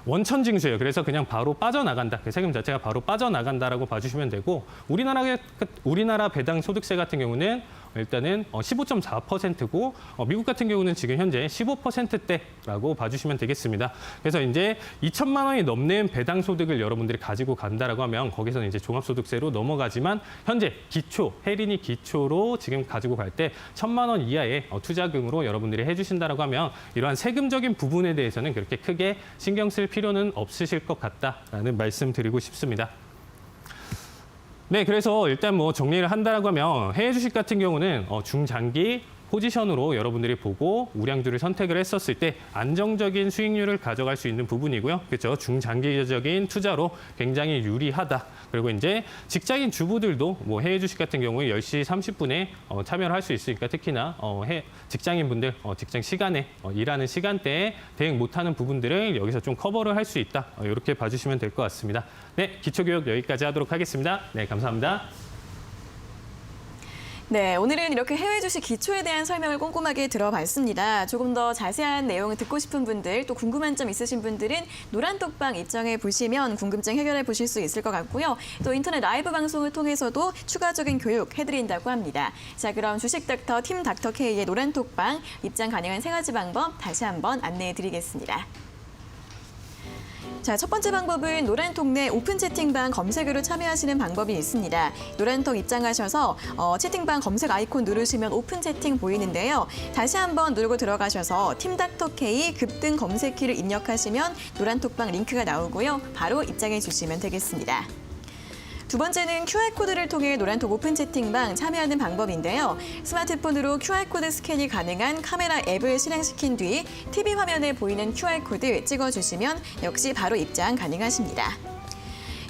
원천징수예요. 그래서 그냥 바로 빠져나간다. 그 세금 자체가 바로 빠져나간다라고 봐주시면 되고 우리나라 배당소득세 같은 경우는 일단은 15.4%고 미국 같은 경우는 지금 현재 15%대라고 봐주시면 되겠습니다. 그래서 이제 2,000만 원이 넘는 배당 소득을 여러분들이 가지고 간다라고 하면 거기서는 이제 종합소득세로 넘어가지만 현재 혜린이 기초로 지금 가지고 갈 때 1,000만 원 이하의 투자금으로 여러분들이 해주신다라고 하면 이러한 세금적인 부분에 대해서는 그렇게 크게 신경 쓸 필요는 없으실 것 같다라는 말씀 드리고 싶습니다. 네, 그래서 일단 뭐 정리를 한다라고 하면 해외 주식 같은 경우는 중장기 포지션으로 여러분들이 보고 우량주를 선택을 했었을 때 안정적인 수익률을 가져갈 수 있는 부분이고요. 그렇죠? 중장기적인 투자로 굉장히 유리하다. 그리고 이제 직장인 주부들도 뭐 해외 주식 같은 경우에 10시 30분에 참여를 할 수 있으니까 특히나 직장인분들 직장 시간에 일하는 시간대에 대응 못하는 부분들을 여기서 좀 커버를 할 수 있다. 이렇게 봐주시면 될 것 같습니다. 네, 기초교육 여기까지 하도록 하겠습니다. 네, 감사합니다. 네, 오늘은 이렇게 해외 주식 기초에 대한 설명을 꼼꼼하게 들어봤습니다. 조금 더 자세한 내용을 듣고 싶은 분들, 또 궁금한 점 있으신 분들은 노란톡방 입장해 보시면 궁금증 해결해 보실 수 있을 것 같고요. 또 인터넷 라이브 방송을 통해서도 추가적인 교육 해드린다고 합니다. 자, 그럼 주식닥터 팀 닥터 K의 노란톡방 입장 가능한 세 가지 방법 다시 한번 안내해 드리겠습니다. 자, 첫 번째 방법은 노란톡 내 오픈 채팅방 검색으로 참여하시는 방법이 있습니다. 노란톡 입장하셔서 채팅방 검색 아이콘 누르시면 오픈 채팅 보이는데요. 다시 한번 누르고 들어가셔서 팀닥터 K 급등 검색키를 입력하시면 노란톡방 링크가 나오고요. 바로 입장해 주시면 되겠습니다. 두 번째는 QR코드를 통해 노란톡 오픈 채팅방 참여하는 방법인데요. 스마트폰으로 QR코드 스캔이 가능한 카메라 앱을 실행시킨 뒤 TV 화면에 보이는 QR코드 찍어주시면 역시 바로 입장 가능하십니다.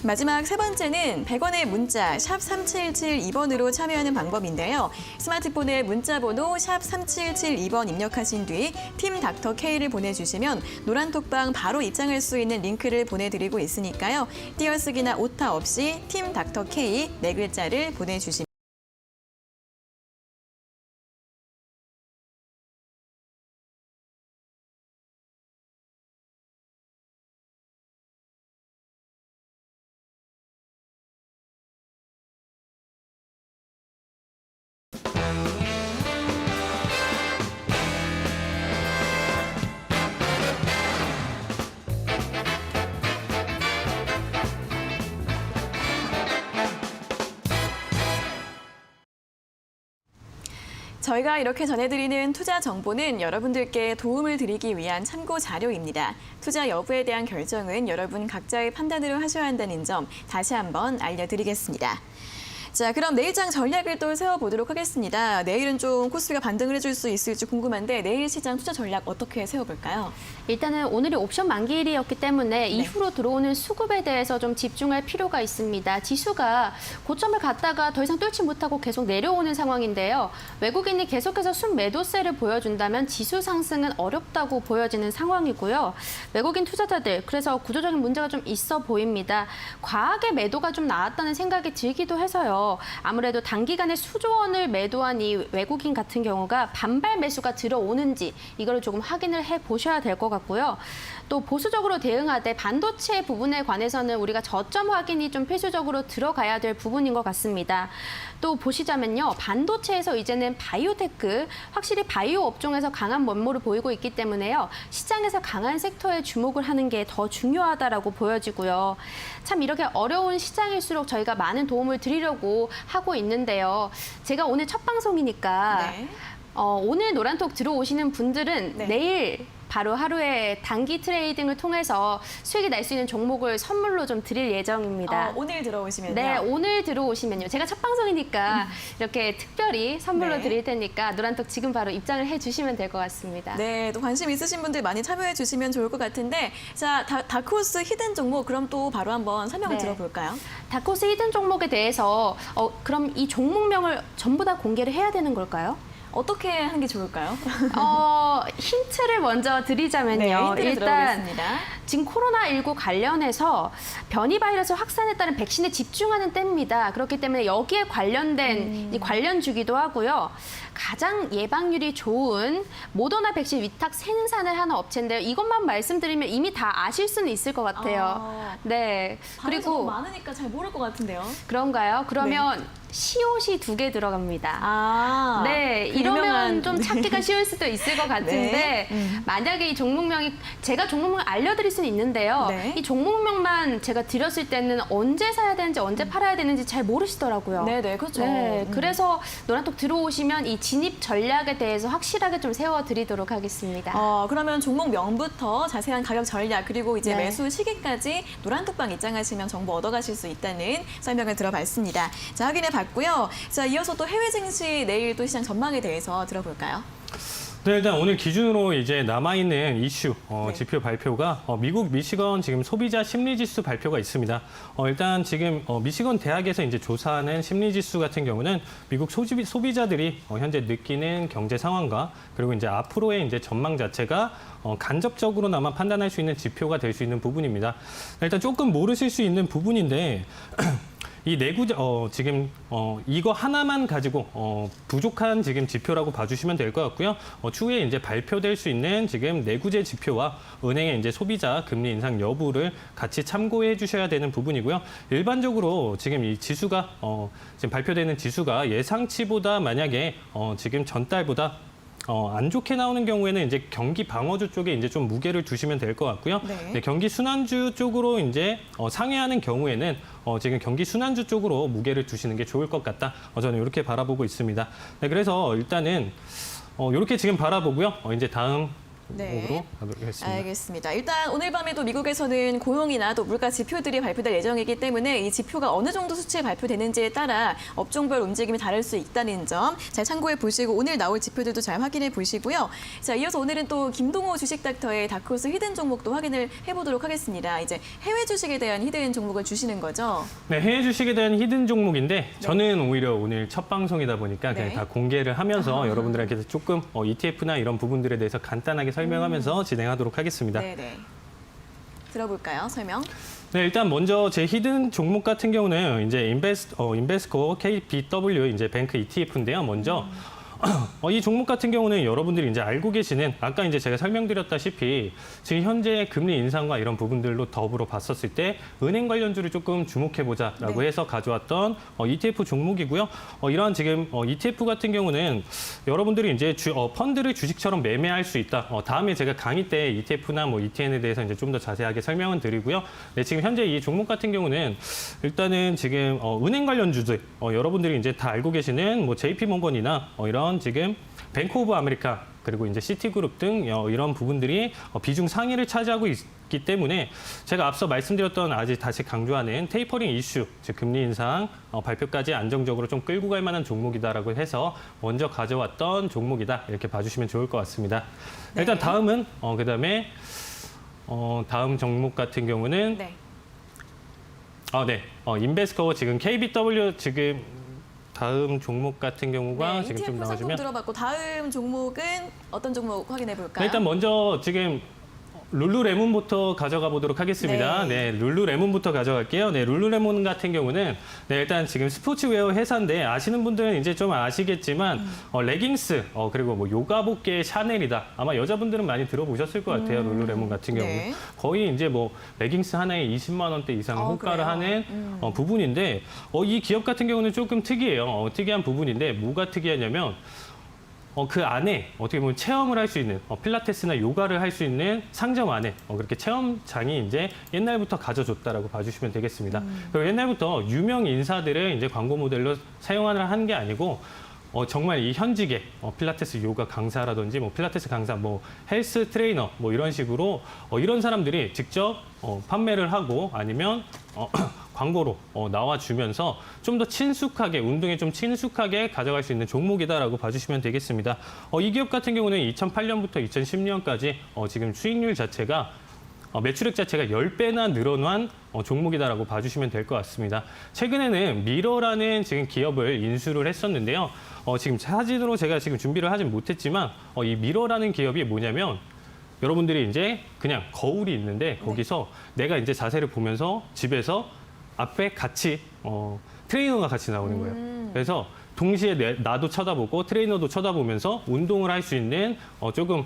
마지막 세 번째는 100원의 문자 샵 3772번으로 참여하는 방법인데요. 스마트폰에 문자 번호 샵 3772번 입력하신 뒤 팀 닥터 K를 보내주시면 노란톡방 바로 입장할 수 있는 링크를 보내드리고 있으니까요. 띄어쓰기나 오타 없이 팀 닥터 K 네 글자를 보내주시면 저희가 이렇게 전해드리는 투자 정보는 여러분들께 도움을 드리기 위한 참고 자료입니다. 투자 여부에 대한 결정은 여러분 각자의 판단으로 하셔야 한다는 점 다시 한번 알려드리겠습니다. 자, 그럼 내일장 전략을 또 세워보도록 하겠습니다. 내일은 좀 코스피가 반등을 해줄 수 있을지 궁금한데 내일 시장 투자 전략 어떻게 세워볼까요? 일단은 오늘이 옵션 만기일이었기 때문에 이후로 들어오는 수급에 대해서 좀 집중할 필요가 있습니다. 지수가 고점을 갔다가 더 이상 뚫지 못하고 계속 내려오는 상황인데요. 외국인이 계속해서 순매도세를 보여준다면 지수 상승은 어렵다고 보여지는 상황이고요. 외국인 투자자들, 그래서 구조적인 문제가 좀 있어 보입니다. 과하게 매도가 좀 나왔다는 생각이 들기도 해서요. 아무래도 단기간에 수조 원을 매도한 이 외국인 같은 경우가 반발 매수가 들어오는지 이걸 조금 확인을 해보셔야 될 것 같고요. 또 보수적으로 대응하되 반도체 부분에 관해서는 우리가 저점 확인이 좀 필수적으로 들어가야 될 부분인 것 같습니다. 또 보시자면요. 반도체에서 이제는 바이오테크, 확실히 바이오 업종에서 강한 면모를 보이고 있기 때문에요. 시장에서 강한 섹터에 주목을 하는 게 더 중요하다라고 보여지고요. 참 이렇게 어려운 시장일수록 저희가 많은 도움을 드리려고 하고 있는데요. 제가 오늘 첫 방송이니까 네. 오늘 노란톡 들어오시는 분들은 네. 내일 바로 하루에 단기 트레이딩을 통해서 수익이 날 수 있는 종목을 선물로 좀 드릴 예정입니다. 오늘 들어오시면요. 네, 오늘 들어오시면요. 제가 첫 방송이니까 이렇게 특별히 선물로 네. 드릴 테니까 노란톡 지금 바로 입장을 해주시면 될 것 같습니다. 네, 또 관심 있으신 분들 많이 참여해 주시면 좋을 것 같은데 자, 다크호스 히든 종목 그럼 또 바로 한번 설명을 네. 들어볼까요? 다크호스 히든 종목에 대해서 그럼 이 종목명을 전부 다 공개를 해야 되는 걸까요? 어떻게 하는 게 좋을까요? 힌트를 먼저 드리자면요. 네, 힌트를 일단 들어보겠습니다. 지금 코로나19 관련해서 변이 바이러스 확산에 따른 백신에 집중하는 때입니다. 그렇기 때문에 여기에 관련된 이 관련주기도 하고요. 가장 예방률이 좋은 모더나 백신 위탁 생산을 하는 업체인데요. 이것만 말씀드리면 이미 다 아실 수는 있을 것 같아요. 네. 그리고 그리고 많으니까 잘 모를 것 같은데요. 그런가요? 그러면 시옷이 2개 들어갑니다. 네, 그 이러면 유명한- 좀 찾기가 쉬울 수도 있을 것 같은데 네. 만약에 이 종목명이 제가 종목명 알려드릴 수는 있는데요. 네. 이 종목명만 제가 드렸을 때는 언제 사야 되는지 언제 팔아야 되는지 잘 모르시더라고요. 네, 그렇죠. 네, 그래서 노란톡 들어오시면 이 진입 전략에 대해서 확실하게 좀 세워드리도록 하겠습니다. 그러면 종목명부터 자세한 가격 전략 그리고 이제 네. 매수 시기까지 노란톡방 입장하시면 정보 얻어가실 수 있다는 설명을 들어봤습니다. 자, 확인해 봤고요. 자, 이어서 또 해외 증시 내일 또 시장 전망에 대해서 들어볼까요? 네, 일단 오늘 기준으로 이제 남아있는 이슈, 네. 지표 발표가 미국 미시건 지금 소비자 심리지수 발표가 있습니다. 일단 지금 미시건 대학에서 이제 조사하는 심리지수 같은 경우는 미국 소비자들이 현재 느끼는 경제 상황과 그리고 이제 앞으로의 이제 전망 자체가 간접적으로나마 판단할 수 있는 지표가 될 수 있는 부분입니다. 일단 조금 모르실 수 있는 부분인데 이 내구재 지금 이거 하나만 가지고 부족한 지금 지표라고 봐주시면 될 것 같고요. 추후에 이제 발표될 수 있는 지금 내구재 지표와 은행의 이제 소비자 금리 인상 여부를 같이 참고해 주셔야 되는 부분이고요. 일반적으로 지금 이 지수가 지금 발표되는 지수가 예상치보다 만약에 지금 전달보다 안 좋게 나오는 경우에는 이제 경기 방어주 쪽에 이제 좀 무게를 두시면 될 것 같고요. 네. 네, 경기 순환주 쪽으로 이제 상회하는 경우에는 지금 경기 순환주 쪽으로 무게를 두시는 게 좋을 것 같다. 저는 이렇게 바라보고 있습니다. 네, 그래서 일단은 이렇게 지금 바라보고요. 이제 다음 네. 목으로 가도록 하겠습니다. 알겠습니다. 일단 오늘 밤에도 미국에서는 고용이나 또 물가 지표들이 발표될 예정이기 때문에 이 지표가 어느 정도 수치에 발표되는지에 따라 업종별 움직임이 다를 수 있다는 점 잘 참고해 보시고 오늘 나올 지표들도 잘 확인해 보시고요. 자, 이어서 오늘은 또 김동호 주식닥터의 다크호스 히든 종목도 확인을 해보도록 하겠습니다. 이제 해외 주식에 대한 히든 종목을 주시는 거죠? 네, 해외 주식에 대한 히든 종목인데 저는 오히려 오늘 첫 방송이다 보니까 그냥 네. 다 공개를 하면서 여러분들에게 조금 ETF나 이런 부분들에 대해서 간단하게 설명하면서 진행하도록 하겠습니다. 네네. 들어볼까요? 설명. 네, 일단 먼저 제 히든 종목 같은 경우는 이제 인베스코 KBW 이제 뱅크 ETF인데요. 먼저 이 종목 같은 경우는 여러분들이 이제 알고 계시는 아까 이제 제가 설명드렸다시피 지금 현재 금리 인상과 이런 부분들로 더불어 봤었을 때 은행 관련주를 조금 주목해보자라고 네. 해서 가져왔던 ETF 종목이고요. 이러한 지금 ETF 같은 경우는 여러분들이 이제 펀드를 주식처럼 매매할 수 있다. 다음에 제가 강의 때 ETF나 뭐 ETN에 대해서 이제 좀 더 자세하게 설명은 드리고요. 네, 지금 현재 이 종목 같은 경우는 일단은 지금 은행 관련주들 여러분들이 이제 다 알고 계시는 뭐 JP모건이나 이런 보시면 지금 뱅크 오브 아메리카 그리고 이제 시티그룹 등 이런 부분들이 비중 상위를 차지하고 있기 때문에 제가 앞서 말씀드렸던 아직 다시 강조하는 테이퍼링 이슈, 즉 금리 인상 발표까지 안정적으로 좀 끌고 갈 만한 종목이다라고 해서 먼저 가져왔던 종목이다 이렇게 봐주시면 좋을 것 같습니다. 네. 일단 다음은 그다음에 다음 종목 같은 경우는 네. 인베스코 지금 KBW 지금 다음 종목 같은 경우가 지금 좀 ETF 상품 나와주면 들어봤고 다음 종목은 어떤 종목 확인해 볼까요? 일단 먼저 지금 룰루레몬부터 가져가 보도록 하겠습니다. 네. 룰루레몬부터 가져갈게요. 룰루레몬 같은 경우는 일단 지금 스포츠웨어 회사인데 아시는 분들은 이제 좀 아시겠지만 레깅스 그리고 뭐 요가복계의 샤넬이다. 아마 여자분들은 많이 들어보셨을 것 같아요. 룰루레몬 같은 경우 네. 거의 이제 뭐 레깅스 하나에 20만 원대 이상 호가를 그래요? 하는 부분인데 이 기업 같은 경우는 조금 특이해요. 특이한 부분인데 뭐가 특이하냐면 그 안에 어떻게 보면 체험을 할 수 있는 필라테스나 요가를 할 수 있는 상점 안에 그렇게 체험장이 이제 옛날부터 가져줬다라고 봐주시면 되겠습니다. 그리고 옛날부터 유명 인사들을 이제 광고 모델로 사용을 한 게 아니고 정말 이 현직의 필라테스 요가 강사라든지 뭐 필라테스 강사, 뭐 헬스 트레이너 뭐 이런 식으로 이런 사람들이 직접 판매를 하고 아니면 광고로 나와주면서 좀 더 친숙하게 운동에 좀 친숙하게 가져갈 수 있는 종목이다라고 봐주시면 되겠습니다. 이 기업 같은 경우는 2008년부터 2010년까지 지금 수익률 자체가 매출액 자체가 10배나 늘어난 종목이다라고 봐주시면 될 것 같습니다. 최근에는 미러라는 지금 기업을 인수를 했었는데요. 지금 사진으로 제가 지금 준비를 하진 못했지만 이 미러라는 기업이 뭐냐면 여러분들이 이제 그냥 거울이 있는데 거기서 내가 이제 자세를 보면서 집에서 앞에 같이 트레이너가 같이 나오는 거예요. 그래서 동시에 나도 쳐다보고 트레이너도 쳐다보면서 운동을 할 수 있는 조금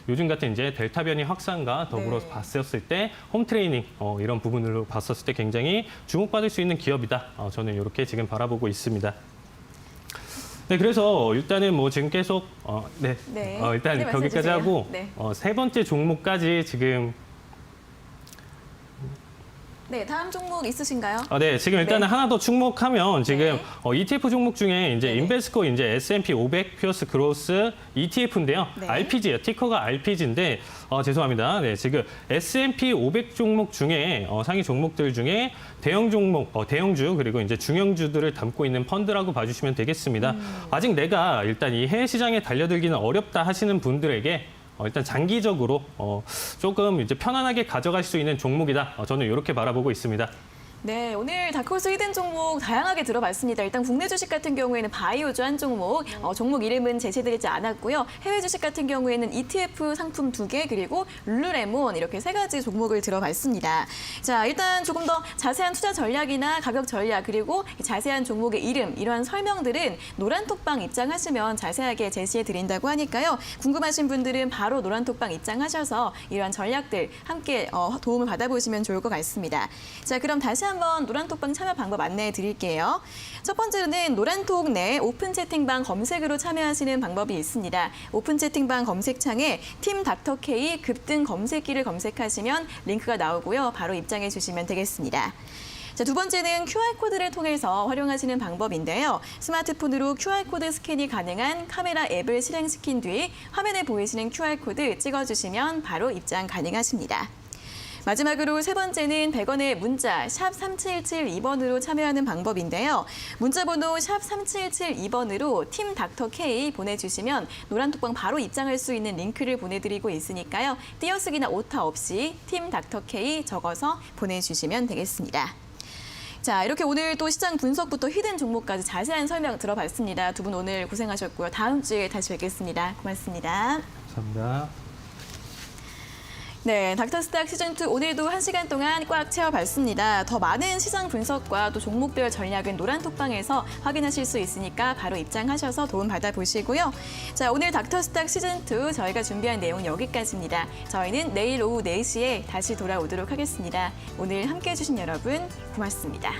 요즘 같은 이제 델타 변이 확산과 더불어 네. 봤었을 때 홈 트레이닝 이런 부분으로 봤었을 때 굉장히 주목받을 수 있는 기업이다. 저는 이렇게 지금 바라보고 있습니다. 네, 그래서 일단은 뭐 지금 계속 네. 일단 네, 말씀해 거기까지 주세요. 하고 네. 세 번째 종목까지 지금 네, 다음 종목 있으신가요? 네, 지금 일단은 네. 하나 더 축목하면 지금 네. ETF 종목 중에 이제 네네. 인베스코 이제 S&P 500 퓨어스 그로스 ETF인데요. 네. RPG예요. 티커가 RPG인데 죄송합니다. 네, 지금 S&P 500 종목 중에 상위 종목들 중에 대형 종목, 대형주 그리고 이제 중형주들을 담고 있는 펀드라고 봐주시면 되겠습니다. 아직 내가 일단 이 해외 시장에 달려들기는 어렵다 하시는 분들에게 일단 장기적으로 조금 이제 편안하게 가져갈 수 있는 종목이다. 저는 이렇게 바라보고 있습니다. 네, 오늘 다크호스 히든 종목 다양하게 들어봤습니다. 일단 국내 주식 같은 경우에는 바이오주 한 종목, 종목 이름은 제시되지 않았고요. 해외 주식 같은 경우에는 ETF 상품 2개 그리고 룰루레몬 이렇게 3가지 종목을 들어봤습니다. 자, 일단 조금 더 자세한 투자 전략이나 가격 전략 그리고 자세한 종목의 이름 이러한 설명들은 노란톡방 입장하시면 자세하게 제시해 드린다고 하니까요. 궁금하신 분들은 바로 노란톡방 입장하셔서 이러한 전략들 함께 도움을 받아보시면 좋을 것 같습니다. 자, 그럼 다시 한번 노란톡방 참여 방법 안내해 드릴게요. 첫 번째는 노란톡 내 오픈 채팅방 검색으로 참여하시는 방법이 있습니다. 오픈 채팅방 검색창에 팀 닥터 K 급등 검색기를 검색하시면 링크가 나오고요. 바로 입장해 주시면 되겠습니다. 자, 두 번째는 QR코드를 통해서 활용하시는 방법인데요. 스마트폰으로 QR코드 스캔이 가능한 카메라 앱을 실행시킨 뒤 화면에 보이시는 QR코드 찍어주시면 바로 입장 가능하십니다. 마지막으로 세 번째는 100원의 문자 샵 3772번으로 참여하는 방법인데요. 문자번호 샵 3772번으로 팀 닥터 K 보내주시면 노란톡방 바로 입장할 수 있는 링크를 보내드리고 있으니까요. 띄어쓰기나 오타 없이 팀 닥터 K 적어서 보내주시면 되겠습니다. 자, 이렇게 오늘 또 시장 분석부터 히든 종목까지 자세한 설명 들어봤습니다. 두 분 오늘 고생하셨고요. 다음 주에 다시 뵙겠습니다. 고맙습니다. 감사합니다. 네, 닥터스탁 시즌2 오늘도 1시간 동안 꽉 채워봤습니다. 더 많은 시장 분석과 또 종목별 전략은 노란톡방에서 확인하실 수 있으니까 바로 입장하셔서 도움 받아보시고요. 자, 오늘 닥터스탁 시즌2 저희가 준비한 내용 여기까지입니다. 저희는 내일 오후 4시에 다시 돌아오도록 하겠습니다. 오늘 함께해 주신 여러분 고맙습니다.